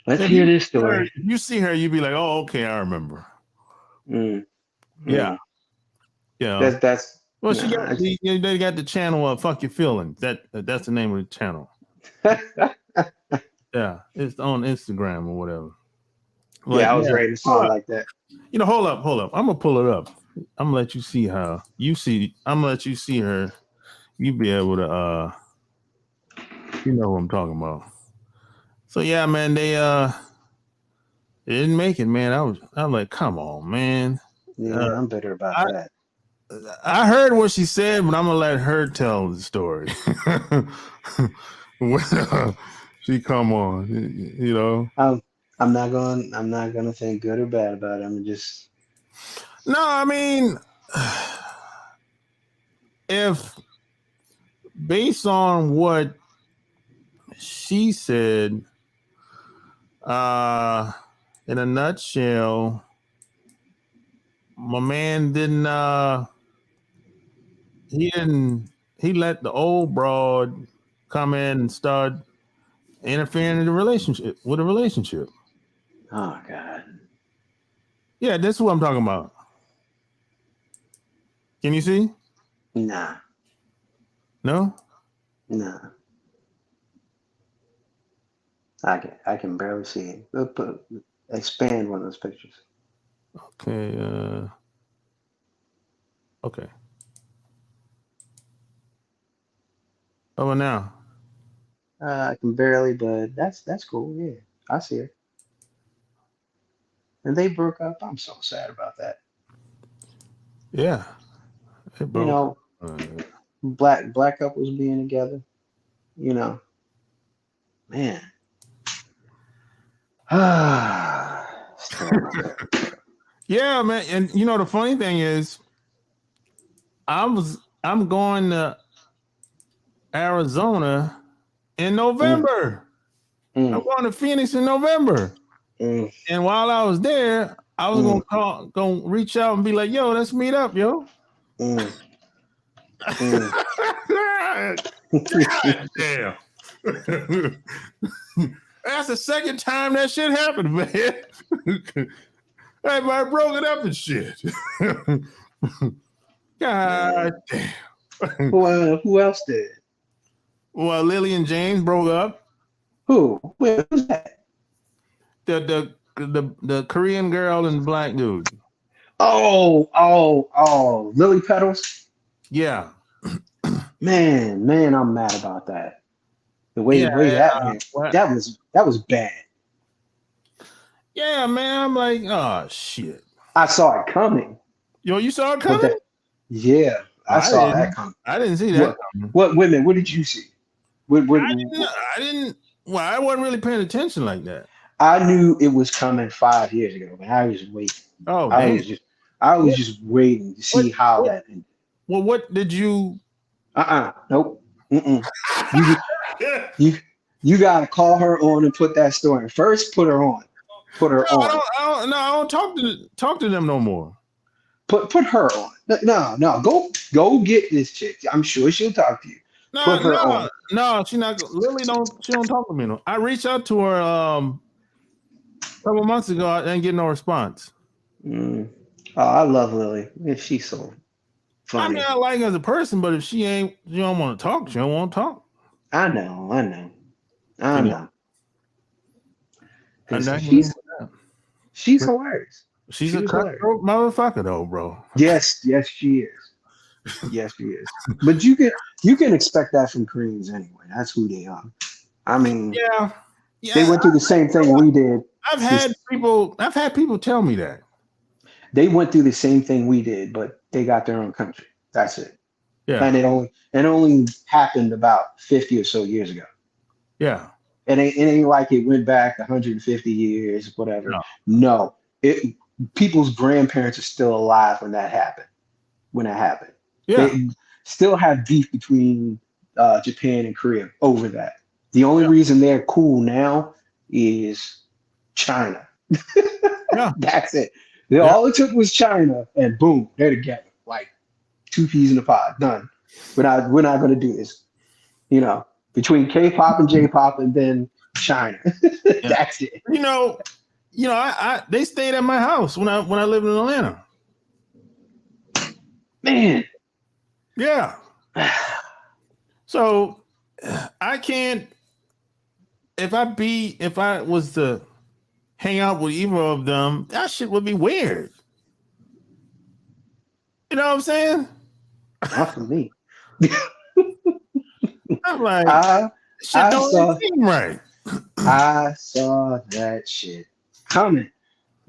Let's hear this story. If you see her, you'd be like, oh, okay, I remember. Mm, Yeah. mm. Yeah. That's Well, nah. they got the channel Fuck Your Feelings. That's the name of the channel. Yeah. It's on Instagram or whatever. But Yeah, I was yeah, ready to song like that. hold up. I'm gonna pull it up. I'm gonna let you see how I'm gonna let you see her. You be able to you know what I'm talking about. So yeah, man, they didn't make it, man. I'm like, come on, man. Yeah, I'm bitter about I that. I heard what she said, but I'm gonna let her tell the story. When she come on, I'm not gonna think good or bad about it. I'm just No, I mean, if based on what she said, uh, in a nutshell, my man he let the old broad come in and start interfering in the relationship with a relationship. oh God. Yeah, that's what I'm talking about. Can you see? Nah, No? nah. I can barely see it. Expand one of those pictures. Okay, okay. How about now? I can barely, but that's cool. Yeah, I see it. And they broke up. I'm so sad about that. Yeah, it You broke. know, black couples being together. You know, man. It's terrible. Yeah, man, and the funny thing is, I'm going to Arizona in Mm, November. I'm mm, going to Phoenix in November. mm, And while I was there, I was mm, gonna reach out and be like, "Yo, let's meet up, yo." mm, mm. God damn. That's the second time that shit happened, man. Everybody broke it up and shit. God Man. damn. Who else did? Well, Lily and James broke up. Who? Wait, who's that? The Korean girl and the black dude. Oh, Lily Petals. Yeah. Man, I'm mad about that. The Yeah. way that went, What? that was bad. Yeah, man. I'm like, oh shit. I saw it coming, Yo, you saw it but coming? that, yeah, I I saw that didn't. coming. I didn't see that What, coming. what women? What did you see? I didn't. Well, I wasn't really paying attention like that. I knew it was coming 5 years ago, but I was waiting. Oh, I damn. was just, I was What? just waiting to What? see how What? that ended. Well, what did you? Nope. Mm-mm. You, you, you gotta call her on and put that story in. First, put her on. Put her No, I on. don't. No, I don't talk to them no more. Put her on. No. Go get this chick. I'm sure she'll talk to you. No, Put her no, on. no. She not. Lily don't. She don't talk to me no. I reached out to her a couple months ago. I didn't get no response. Mm. Oh, I love Lily. She's so I mean, funny. I like her as a person, but if she don't want to talk, she don't want to talk. I know. You I know, know. and Because that, she's hilarious. she's She a was hilarious. cutthroat motherfucker, though, bro. Yes, she is. Yes, she is. But you can expect that from Koreans anyway. That's who they are. I mean, Yeah, They Yeah, went through the same thing we did. I've had people tell me that. They went through the same thing we did, but they got their own country. That's it. Yeah, And it only happened about 50 or so years ago. yeah, It ain't like it went back 150 years, whatever. no, No, it people's grandparents are still alive when that happened. When that happened, yeah, they still have beef between Japan and Korea over that. The only yeah, reason they're cool now is China. yeah, That's it. yeah. All it took was China, and boom, they're together. Like two peas in a pod. Done. We're not gonna do this. Between K-pop and J-pop, and then China. Yeah. That's it. I they stayed at my house when I lived in Atlanta. Man. Yeah. So I can't if I was to hang out with either of them, that shit would be weird. You know what I'm saying? Not for me. I'm like, I shit I don't saw seem right. I saw that shit coming.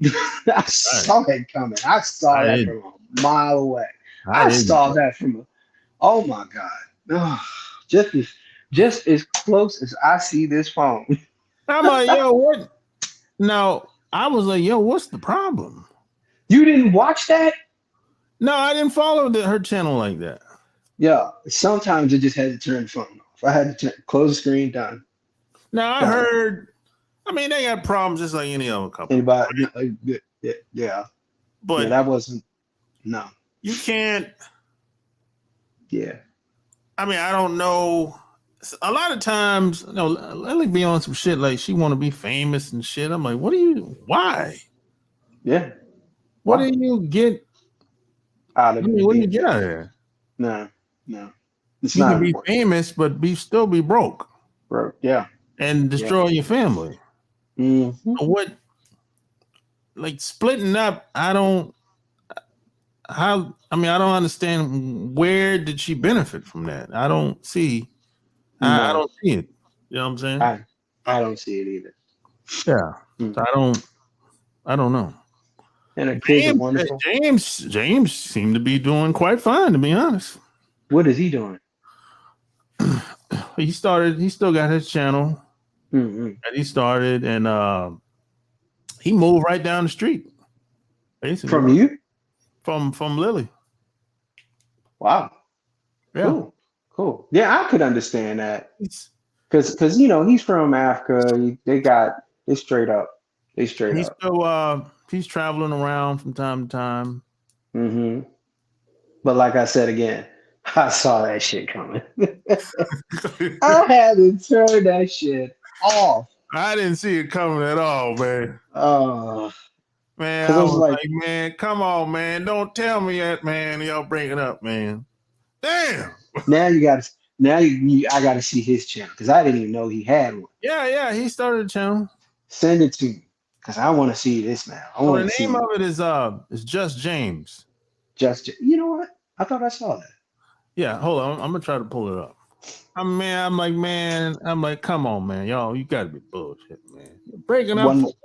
I saw it coming. I saw I that did. from a mile away. I I didn't. saw that from oh my God. Oh, just as close as I see this phone. I'm like, yo, what? No, I was like, yo, what's the problem? You didn't watch that? No, I didn't follow her channel like that. Yeah. Sometimes I just had to turn the phone off. I had to close the screen, done. Now I Done. heard. I mean, they got problems just like any other couple. Anybody? Yeah. But Yeah, that wasn't. No. you can't. Yeah. I mean, I don't know. A lot of times, let me be on some shit like she want to be famous and shit. I'm like, why? Yeah. What Why? do you get? Out of What do you being get out of there? No. It's You not can be important, famous, but still be broke bro. Yeah. and Yeah. destroy your family. Mm-hmm. What? Like splitting up? I don't understand where did she benefit from that? I don't see. I No, don't see it. You know what I'm saying? I don't see it either. Yeah. Mm. So I don't know. And the kids are wonderful. James seemed to be doing quite fine, to be honest. What is he doing? He still got his channel Mm-hmm. that he started, and he moved right down the street. Basically. From you? From Lily. Wow. Yeah. Cool. Yeah, I could understand that. He's Because he's from Africa. They straight up. he's traveling around from time to time. Mm-hmm. But like I said again, I saw that shit coming. I had to turn that shit off. I didn't see it coming at all, man. Man, Because I I was was like, like, man, come on, man. Don't tell me that, man. Y'all bring it up, man. Damn. I got to see his channel because I didn't even know he had one. Yeah. He started a channel. Send it to me because I want to see this now. I want The to see name of it is Just James. You know what? I thought I saw that. Yeah, hold on. I'm gonna try to pull it up. I'm like, come on, man. Y'all, you gotta be bullshit, man. You're breaking up for what?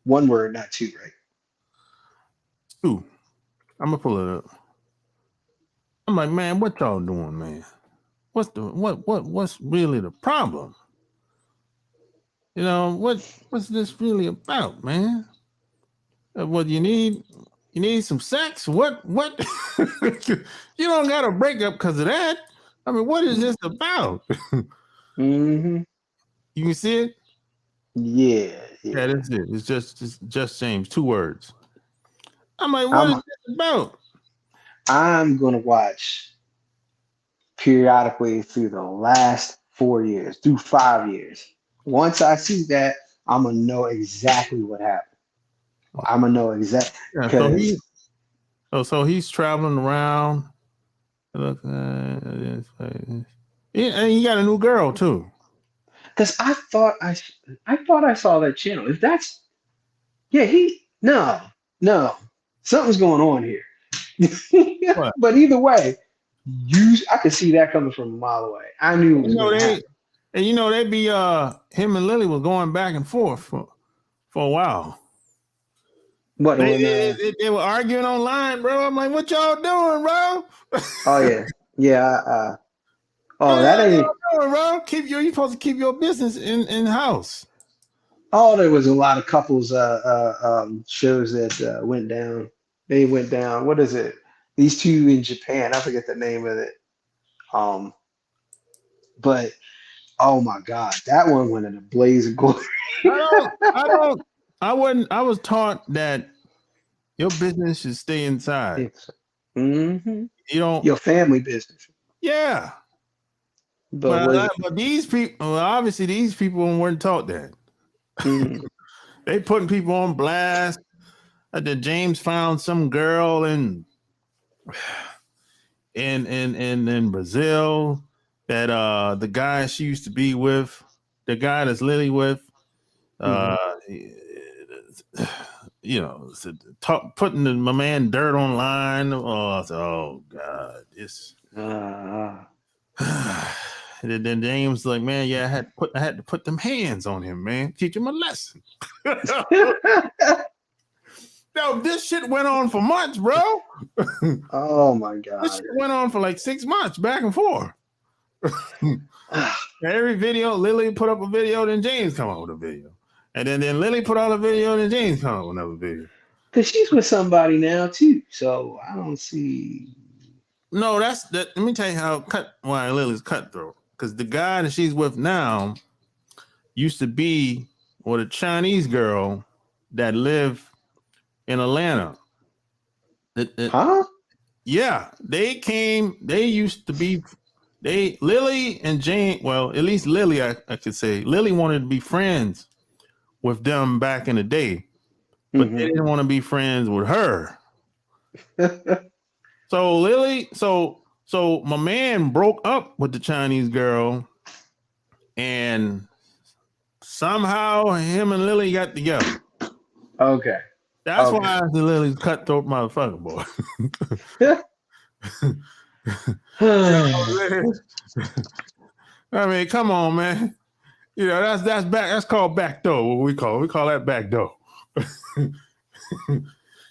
One word, not two, right? Two. I'm gonna pull it up. I'm like, man, what y'all doing, man? What's really the problem? You know, what's this really about, man? What you need some sex? What you don't gotta break up because of that. I mean, what is this about? Mm-hmm. You can see it? Yeah. Yeah, that's it. It's just James, 2 words. I'm like, what is this about? I'm gonna watch periodically through the last 4 years, through 5 years. Once I see that, I'm gonna know exactly what happened. I'm gonna know exactly. Yeah, so he's traveling around. Look, and he got a new girl too. Because I thought I saw that channel. If that's no, something's going on here. But either way, I could see that coming from a mile away. I knew it was going to happen. And you know, they be him and Lily was going back and forth for a while. What They, on? they were arguing online, bro. I'm like, what y'all doing, bro? Oh yeah, yeah. Oh, What that y'all ain't. doing, bro? You supposed to keep your business in house. Oh, there was a lot of couples shows that went down. They went down. What is it? These two in Japan. I forget the name of it. Um, but oh my God, that one went in a blaze of glory. I was taught that your business should stay inside. It's, hmm You don't, Your family business. yeah. But was it? But these people, well, obviously these people weren't taught that. Mm, They putting people on blast. That James found some girl in Brazil that the guy she used to be with, the guy that's Lily with, hmm uh, putting my man dirt online. Oh God, it's. uh, And then James like, man, yeah, I had to put them hands on him, man, teach him a lesson. Yo, this shit went on for months, bro. oh my This God. shit went on for like 6 months, back and forth. Every video, Lily put up a video, then James come out with a video, and then Lily put out a video, then James come out with another video. Because she's with somebody now too, so I don't see. No, that's that. Let me tell you why Lily's cutthroat. Because the guy that she's with now used to be with a Chinese girl that lived in Atlanta. Huh? Yeah, they used to be. Lily and Jane. Well, at least Lily, I could say Lily wanted to be friends with them back in the day, but they didn't want to be friends with her. So so my man broke up with the Chinese girl, and somehow him and Lily got together. Okay. That's Okay. why the Lily's cutthroat motherfucker, boy. I mean, come on, man. You know, that's called backdoor. What we call that backdoor. I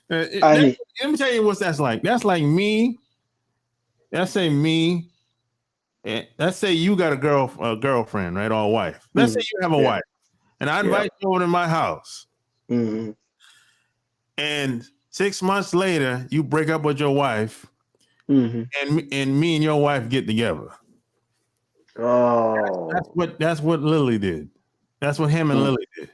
Let me tell you what that's like. That's like me. Let's say me. Let's say you got a girlfriend, right, or a wife. Let's say you have a yeah. wife, and I Yeah. invite you over to my house, hmm and 6 months later you break up with your wife, hmm and me and your wife get together. Oh. That's what Lily did. That's what him and Lily did.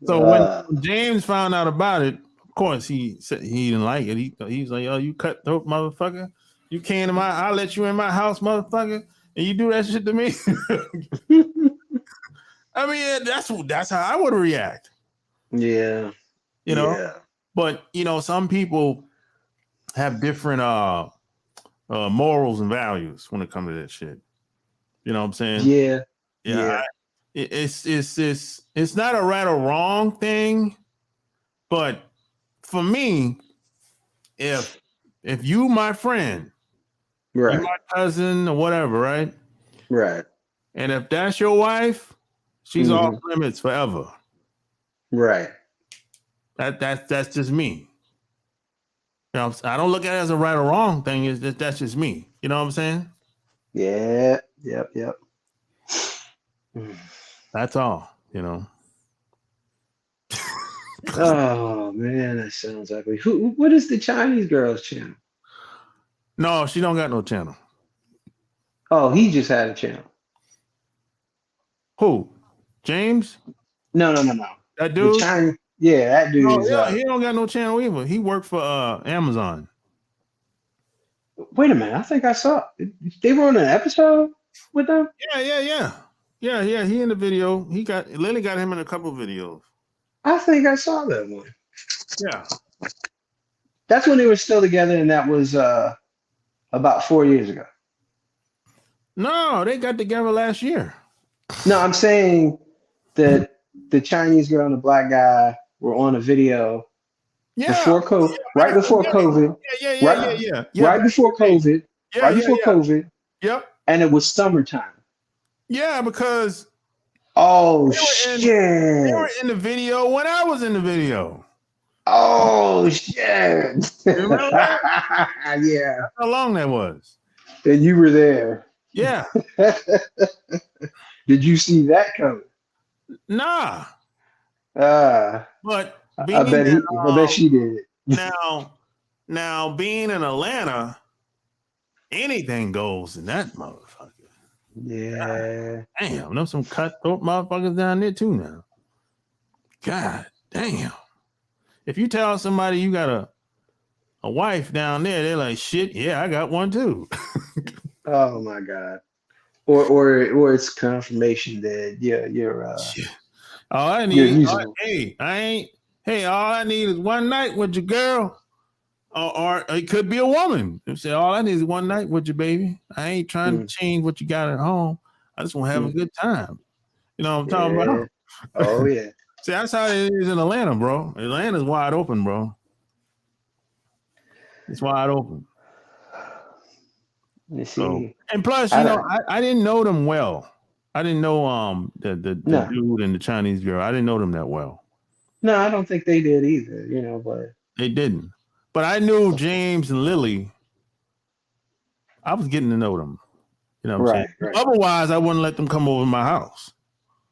So when James found out about it, of course he said he didn't like it. He's like, "Oh, you cutthroat motherfucker! You came to I'll let you in my house, motherfucker, and you do that shit to me." I mean, that's how I would react. yeah. You know, Yeah. but you know, some people have different morals and values when it comes to that shit. You know what I'm saying? Yeah. Yeah. Yeah. It's not a right or wrong thing, but for me, if you my friend, you Right. my cousin or whatever, right? Right. And if that's your wife, she's off limits forever. Right. That's just me. You know, I don't look at it as a right or wrong thing. That's just me. You know what I'm saying? Yeah. Yep. Yep. That's all. You know. Oh man, that sounds ugly. What is the Chinese girl's channel? No, she don't got no channel. Oh, he just had a channel. Who? James? No. That The dude? Chinese, yeah, that dude No, is yeah, he don't got no channel either. He worked for Amazon. wait a minute, I think I saw they were on an episode with them. Yeah. He in the video. Lily got him in a couple of videos. I think I saw that one. Yeah. That's when they were still together, and that was about 4 years ago. No, they got together last year. No, I'm saying that the Chinese girl and the black guy were on a video before COVID, right before COVID, Yeah. right before Back in the day. COVID, right before COVID. Yep. And it was summertime. Yeah, because Oh they were shit. in the video when I was in the video. Oh shit. You remember that? Yeah. That's how long that was. And you were there. Yeah. Did you see that coming? Nah. Uh, But I being bet that I bet she did. now being in Atlanta, anything goes in that motherfucker. Yeah. Damn, there's some cutthroat motherfuckers down there too now. God damn. If you tell somebody you got a wife down there, they're like, shit, yeah, I got one too. Oh my God. Or it's confirmation that Shit. All I you're need, usable. all I need is one night with your girl. Or it could be a woman. They say, all I need is one night with you, baby. I ain't trying to Mm, change what you got at home. I just want to have a mm. good time. You know what I'm talking Yeah. about? Oh yeah. See, that's how it is in Atlanta, bro. Atlanta's wide open, bro. It's wide open. Let me So, see. and plus, I don't I didn't know them well. I didn't know the no. dude and the Chinese girl. I didn't know them that well. No, I don't think they did either, but They didn't. But I knew James and Lily. I was getting to know them. You know what I'm saying? right, right, Otherwise, I wouldn't let them come over to my house.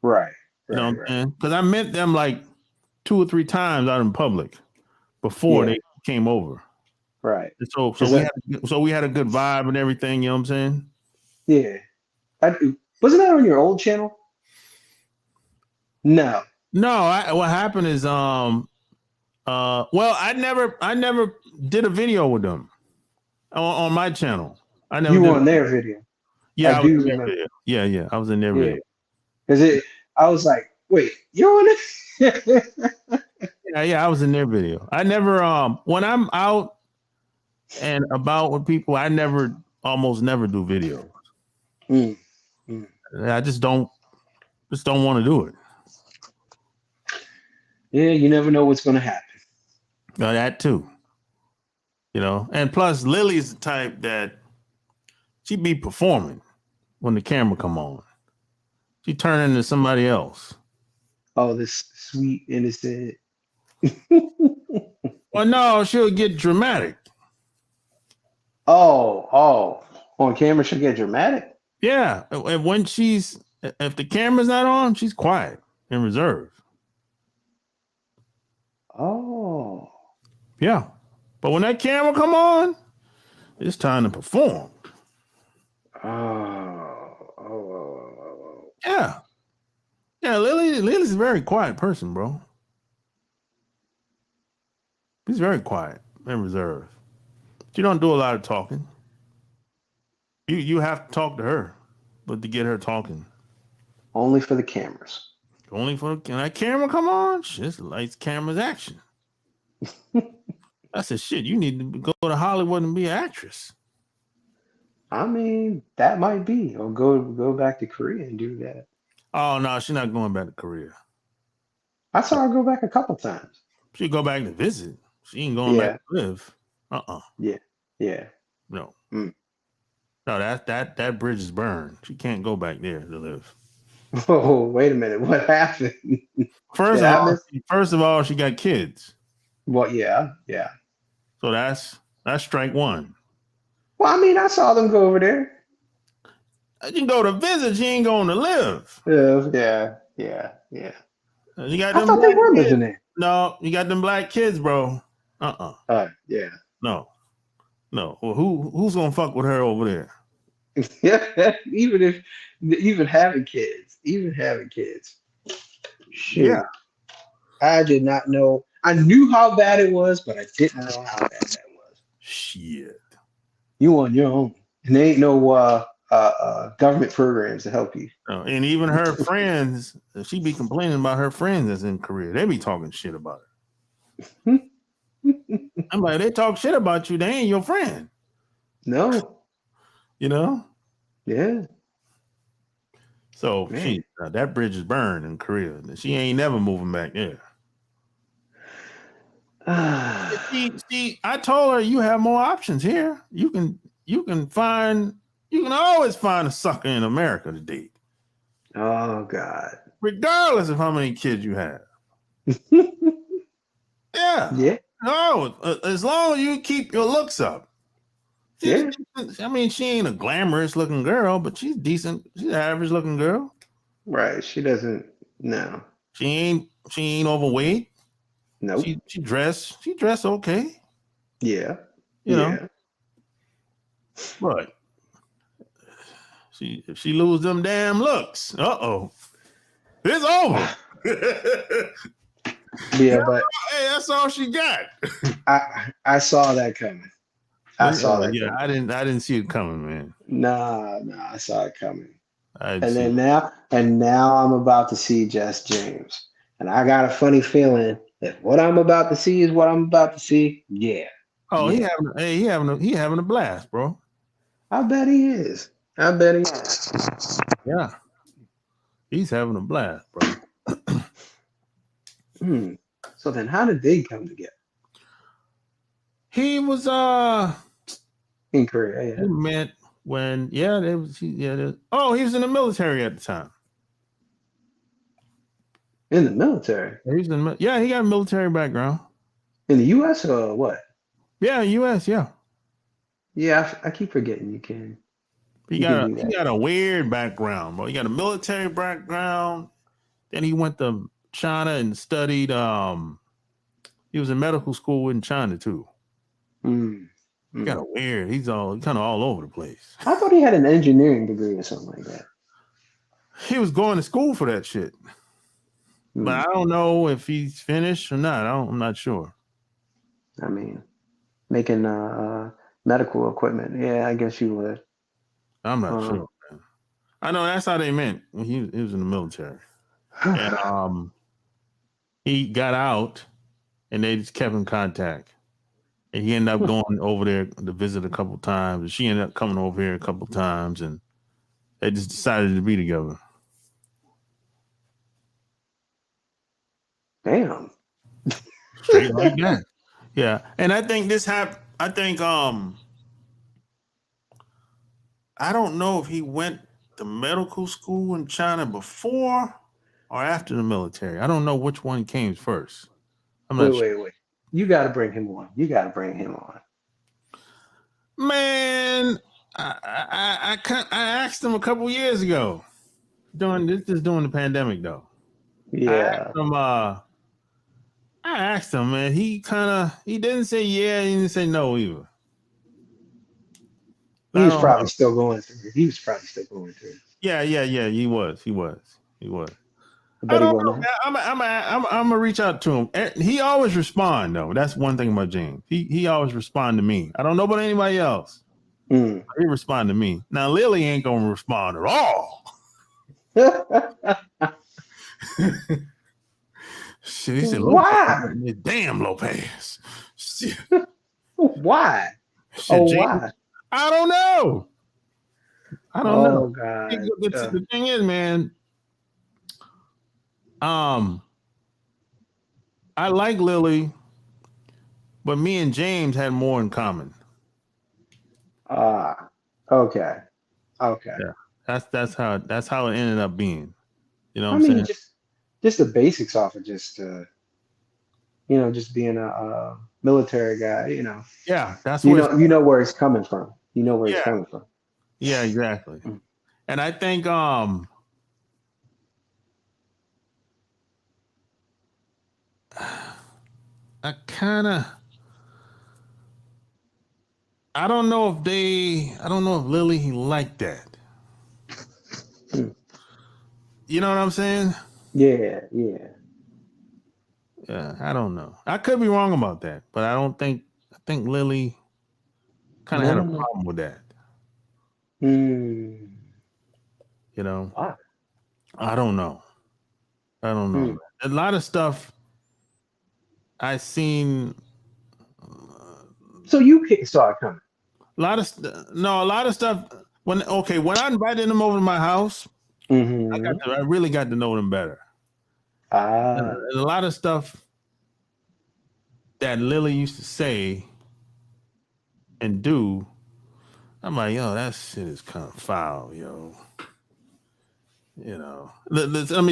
right, You know right, what I'm right. saying? Because I met them like 2 or 3 times out in public before Yeah, they came over. right. And so Is that we had a good vibe and everything. You know what I'm saying? yeah. Wasn't that on your old channel? No. No, what happened is well, I never did a video with them on my channel. I never You did. were on their video. I Yeah, I was do in their remember. video. Yeah, I was in their Yeah. video. Because I was like, wait, you're on it? Yeah, I was in their video. I never when I'm out and about with people, I almost never do videos. Mm, mm. I just don't want to do it. Yeah, you never know what's gonna happen. That too, And plus, Lily's the type that she be performing when the camera come on. She turn into somebody else. Oh, this sweet innocent. Well, no, she'll get dramatic. Oh. On camera she'll get dramatic. Yeah, and if the camera's not on, she's quiet and reserved. Oh. Yeah, but when that camera come on, it's time to perform. Oh. Yeah, yeah. Lily's a very quiet person, bro. She's very quiet and reserved. She don't do a lot of talking. You have to talk to her, but to get her talking. Only for the cameras. Only for can that camera come on? Shit, lights, cameras, action. I said, shit, you need to go to Hollywood and be an actress. I mean, that might be. Or go back to Korea and do that. Oh no, she's not going back to Korea. I saw her go back a couple times. She go back to visit. She ain't going back Yeah. to live. Yeah. No. Mm. No, that bridge is burned. She can't go back there to live. Oh, wait a minute. What happened? First of all, she got kids. Well, yeah. So that's strike one. Well, I mean, I saw them go over there. You can go to visit, she ain't going to live. Yeah. You got I them thought they black were kids. living there. No, you got them black kids, bro. Yeah. No. Well, who's gonna fuck with her over there? even having kids. Shoot. Yeah. I did not know. I knew how bad it was, but I didn't know how bad that was. Shit. You on your own. And there ain't no government programs to help you. And even her friends, she be complaining about her friends that's in Korea. They be talking shit about her. I'm like, they talk shit about you. They ain't your friend. No. Yeah. So that bridge is burned in Korea. She ain't never moving back there. See, I told her you have more options here. You can find You can always find a sucker in America to date, Oh God. regardless of how many kids you have. Yeah. Yeah. No, as long as you keep your looks up. Yeah. I mean, she ain't a glamorous looking girl, but she's decent. She's an average looking girl. Right. She doesn't. No. She ain't overweight. Nope. She dressed okay, Yeah. you know. Yeah. But if she lose them damn looks, it's over. Yeah, but Hey, that's all she got. I saw that coming. I saw that Yeah, coming. I didn't see it coming, man. Nah, I saw it coming. I didn't And see then it. now I'm about to see Jess James. And I got a funny feeling if what I'm about to see is what I'm about to see, yeah. Oh, Yeah. he having a blast, bro. I bet he is. I bet he is. Yeah, he's having a blast, bro. So then how did they come together? He was In Korea, they yeah. met when he was in the military at the time. In the military. He got a military background. In the US or what? Yeah, U.S. Yeah, Yeah, I keep forgetting you can he do that. got a weird background, bro. He got a military background. Then he went to China and studied. He was in medical school in China too. Kind of weird. He's kind of all over the place. I thought he had an engineering degree or something like that. He was going to school for that shit, but I don't know if he's finished or not. I'm not sure. I mean, making medical equipment. Yeah, I guess you would. I'm not sure, man. I know that's how they meant when he was in the military. And he got out, and they just kept in contact. And he ended up going over there to visit a couple times, and she ended up coming over here a couple times, and they just decided to be together. Damn. Straight like that. Yeah, and I think this happened. I think I don't know if he went to medical school in China before or after the military. I don't know which one came first. I'm not sure. Wait. You got to bring him on. You got to bring him on. Man, I asked him a couple years ago. During the pandemic though. Yeah. I asked him, man. He didn't say yeah, he didn't say no either. He was probably still going through. Yeah. He was. I bet I he don't will know. now. I'm gonna reach out to him. He always respond though. That's one thing about James. He always respond to me. I don't know about anybody else. He respond to me. Now Lily ain't gonna respond at all. Shit, he said, Why? Damn Lopez. Shit. Why? Shit, James, Why? I don't know. Oh God. The thing is, man. I like Lily, but me and James had more in common. Okay. Yeah, that's how it ended up being. You know what I I'm mean, saying? just the basics off of just just being a military guy. Yeah, that's You where. know where it's coming from. Yeah, exactly. And I think I don't know if Lily he liked that. You know what I'm saying? Yeah. Yeah, I don't know. I could be wrong about that, but I think Lily kind of had a problem with that. You know? Why? I don't know. A lot of stuff I seen. So you saw it coming. A lot of stuff. When I invited them over to my house, I really got to know them better. And a lot of stuff that Lily used to say and do, I'm like, yo, that shit is kind of foul, yo. You know,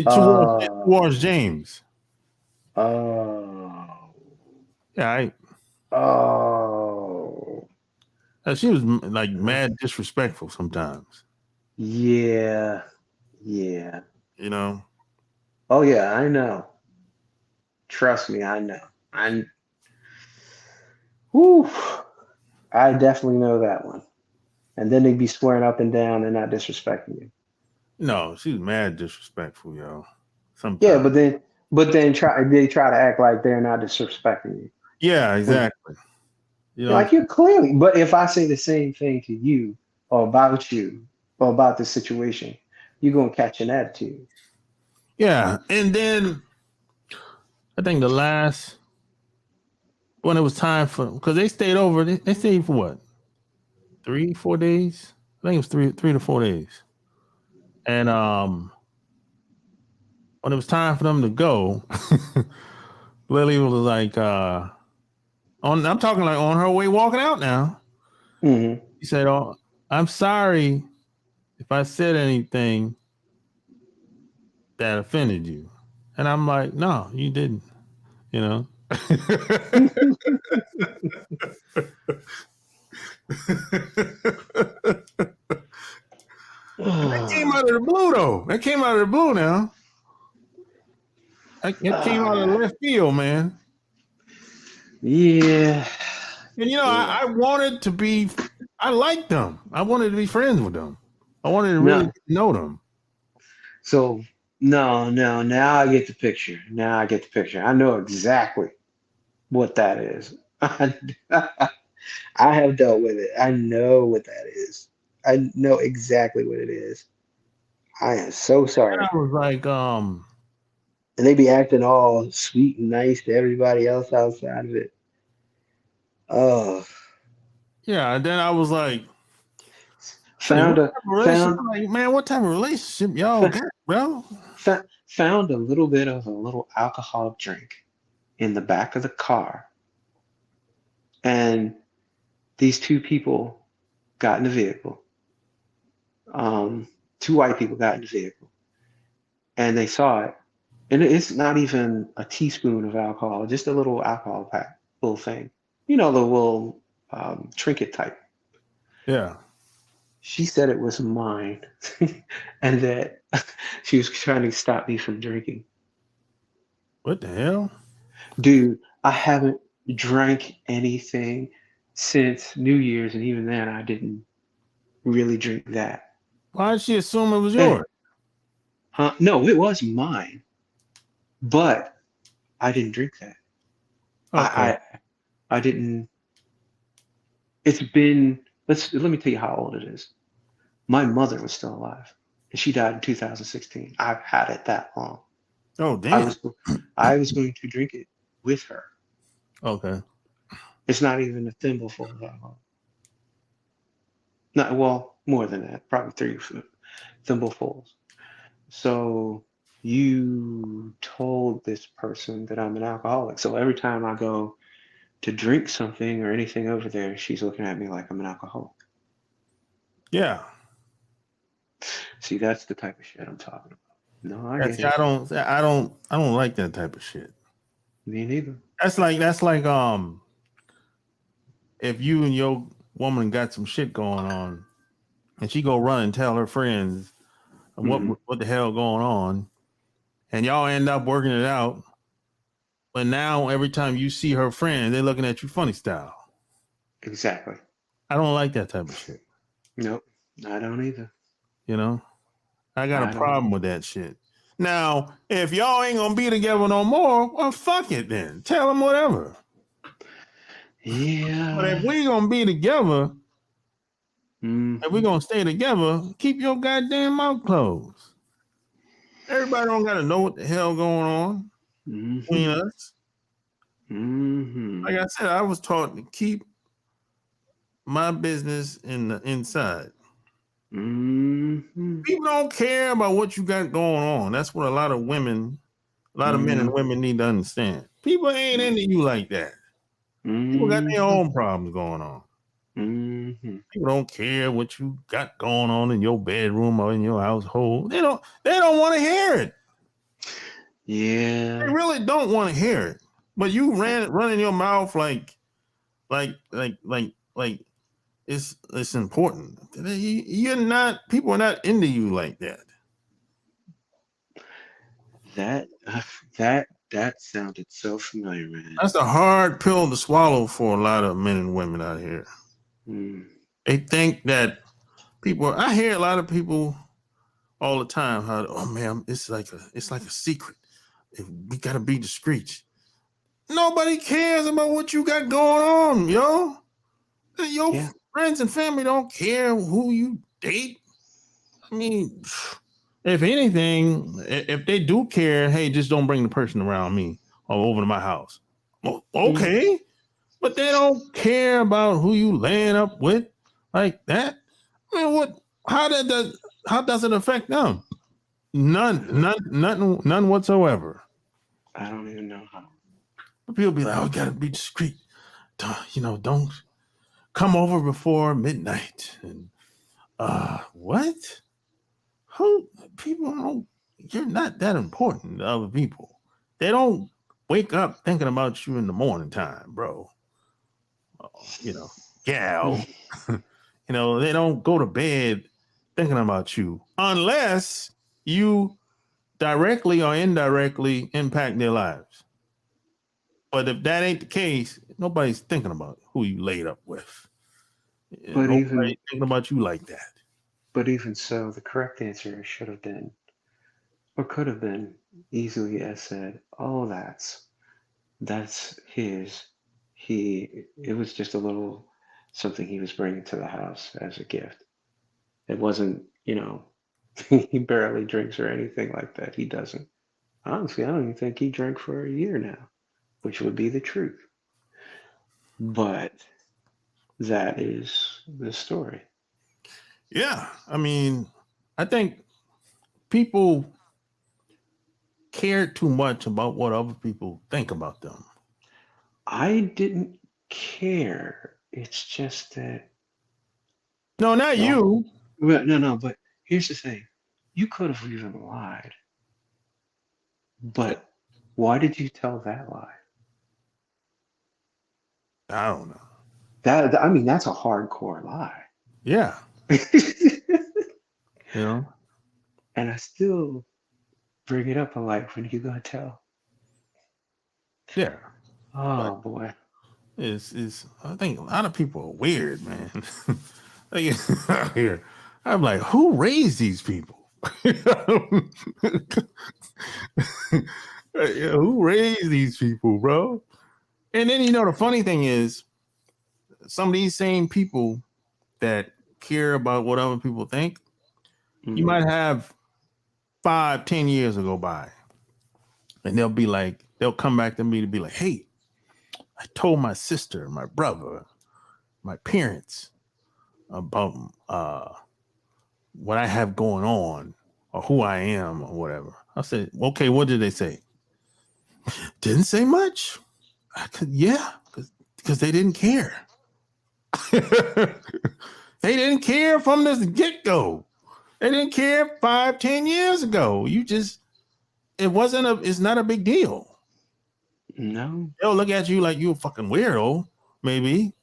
Oh, towards James. oh, Yeah, oh. she was like mad disrespectful sometimes. Yeah, yeah. You know, Oh yeah, I know. Trust me, I know. I'm. Whew, I definitely know that one. And then they'd be swearing up and down and not disrespecting you. no, she was mad disrespectful, yo. Yeah, Sometimes. but then they try to act like they're not disrespecting you. Yeah, When exactly. You know you're what I'm like you're clearly, but if I say the same thing to you or about the situation, you're gonna catch an attitude. Yeah, and then I think the last when it was time for because they stayed over, they stayed for what 3 4 days. I think it was 3 to 4 days. And when it was time for them to go, Lily was like, on I'm talking like on her way walking out now. Hmm. She said, "Oh, I'm sorry if I said anything that offended you." And I'm like, "No, you didn't." You know. That came out of the blue, though. That came out of the blue now. That came out of Ah, left field, man. yeah, And yeah. I wanted to be, I liked them. I wanted to be friends with them. I wanted to really No, get to know them. so no, no. Now I get the picture. Now I get the picture. I know exactly what that is. I have dealt with it. I know what that is. I know exactly what it is. I am so And sorry. I was like, And they be acting all sweet and nice to everybody else outside of it. Oh, yeah. And then I was like, honey, what found a type of relationship? found I'm like, man, what type of relationship y'all fa- got, bro? found a little bit of a little alcoholic drink in the back of the car, and these two people got in the vehicle. Um, Two white people got in the vehicle, and they saw it. And it's not even a teaspoon of alcohol, just a little alcohol pack, little thing. You know, the little trinket type. Yeah. She said it was mine and that she was trying to stop me from drinking. What the hell? Dude, I haven't drank anything since New Year's, and even then, I didn't really drink that. Why did she assume it was And, yours? no, it was mine, but I didn't drink that. Okay. I, I didn't. It's been. Let me tell you how old it is. My mother was still alive, and she died in 2016. I've had it that long. Oh, I damn. was I was going to drink it with her. Okay. It's not even a thimbleful of alcohol. Not well, more than that, probably three thimblefuls. So you told this person that I'm an alcoholic. So every time I go to drink something or anything over there, she's looking at me like I'm an alcoholic. Yeah. See, that's the type of shit I'm talking about. No, I That's get yeah, it. I don't like that type of shit. Me neither. That's like if you and your woman got some shit going on and she go run and tell her friends Hmm. what the hell going on and y'all end up working it out, but now every time you see her friend, they're looking at you funny style. Exactly. I don't like that type of shit. Nope. I don't either. You know? I got a I don't problem either. with that shit. Now, if y'all ain't gonna be together no more, well, fuck it then. Tell them whatever. But if Yeah. we gonna be together, if we Hmm. gonna stay together, keep your goddamn mouth closed. Everybody don't gotta know what the hell going on between Hmm. us. Like Hmm. I said, I was taught to keep my business in the inside. Hmm. People don't care about what you got going on. That's what a lot of men and Hmm. women need to understand. People ain't into you like that. People got their Hmm. own problems going on. Mm-hmm. People don't care what you got going on in your bedroom or in your household. They don't want to hear it. They Yeah. really don't want to hear it. But you running your mouth like it's important. You're not. People are not into you like that. That that sounded so familiar, man. That's a hard pill to swallow for a lot of men and women out here. Mm. They think that people. I hear a lot of people all the time. How, oh man, it's like a secret. We gotta be discreet. Nobody cares about what you got going on, yo. Your Yeah. friends and family don't care who you date. I mean, if anything, if they do care, hey, just don't bring the person around me or over to my house. Well, Mm. okay, but they don't care about who you laying up with like that. I mean, what? How that does? How does it affect them? None whatsoever. I don't even know how. But people be like, "Oh, you gotta be discreet. Don't come over before midnight." And what? Who people don't? You're not that important to other people. They don't wake up thinking about you in the morning time, bro. You know, gal. They don't go to bed thinking about you unless you directly or indirectly impact their lives. But if that ain't the case, nobody's thinking about who you laid up with. But Nobody's even thinking about you like that. but even so, the correct answer should have been, or could have been, easily as said, "Oh, that's his. It was just a little something he was bringing to the house as a gift. It wasn't, he barely drinks or anything like that. He doesn't. Honestly, I don't even think he drank for a year now, which would be the truth. But that is the story. Yeah. I mean, I think people care too much about what other people think about them. I didn't care. It's just that, No, not well, you. no, no, but here's the thing. You could have even lied, but why did you tell that lie? I don't know. I mean, that's a hardcore lie. Yeah. You know? And I still bring it up. I'm like, when are you gonna tell? Yeah. But Oh boy. it's I think a lot of people are weird, man. Like, out here. I'm like, who raised these people? Who raised these people, bro? And then the funny thing is, some of these same people that care about what other people think, you Mm, might have 5, 10 years to go by, and they'll come back to me to be like, hey, I told my sister, my brother, my parents about what I have going on or who I am or whatever. I said, okay, what did they say? Didn't say much. Yeah, because they didn't care. They didn't care from the get go. They didn't care 5, 10 years ago. It's not a big deal. no. They'll look at you like you're a fucking weirdo, maybe,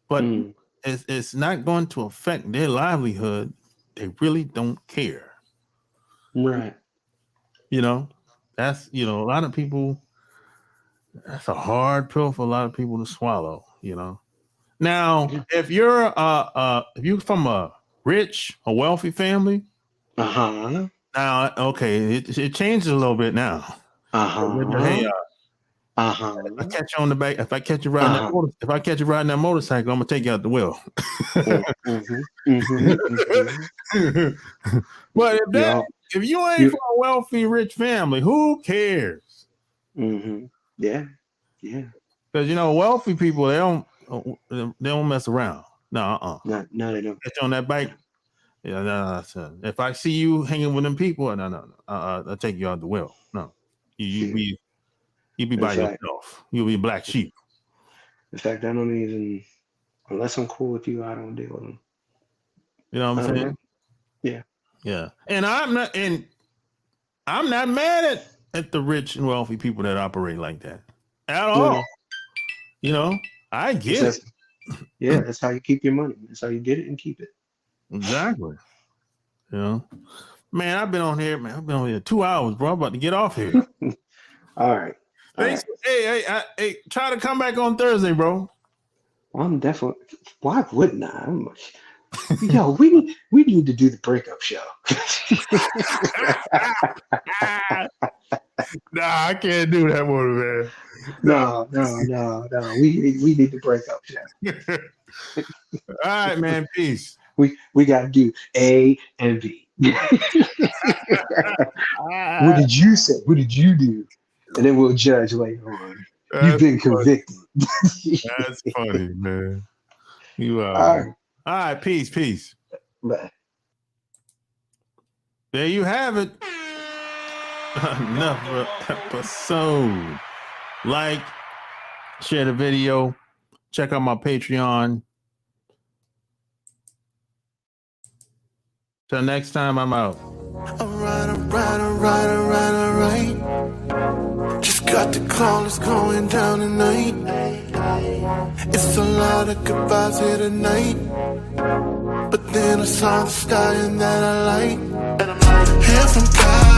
but Mm, it's not going to affect their livelihood. They really don't care. right. You know, that's, a lot of people, that's a hard pill for a lot of people to swallow, Now, Yeah. if you're from a rich or wealthy family, Uh-huh. now, okay, it changes a little bit now. Hey, Uh-huh. if I Uh-huh. catch you on the back, Uh-huh. if I catch you riding that motorcycle, I'm gonna take you out the wheel. Mm, mm-hmm. Mm-hmm. Mm-hmm. But Y'all, if you ain't you from a wealthy, rich family, who cares? mm-hmm. Yeah. Yeah. Because wealthy people they don't mess around. No, No, no, they don't. Get you on that bike. Yeah, no, son. If I see you hanging with them people, no, no, no. I'll take you out the wheel. No, you Shoot. be In by fact, yourself. You'll be black sheep. in fact, I don't even Unless I'm cool with you, I don't deal with them. You know what I'm saying? Yeah. Yeah. And I'm not mad at the rich and wealthy people that operate like that at all. Yeah. You know, I get it. Yeah, that's how you keep your money. That's how you get it and keep it. Exactly. You know, man, I've been on here, 2 hours, bro. I'm about to get off here. All right. Thanks. Hey, try to come back on Thursday, bro. I'm definitely. Why wouldn't I? Yo, we need to do the breakup show. Nah, I can't do that one, man. No. We need the breakup show. All right, man. Peace. We got to do A and B. What did you say? What did you do? And then we'll judge later on. You've been convicted. That's funny, man. You are. All right, peace. Bye. There you have it. Another episode. Like, share the video, check out my Patreon. Till next time, I'm out. Alright. Just got the call, it's going down tonight. It's a lot of goodbyes here tonight. But then I saw the sky and that I like. Here from God.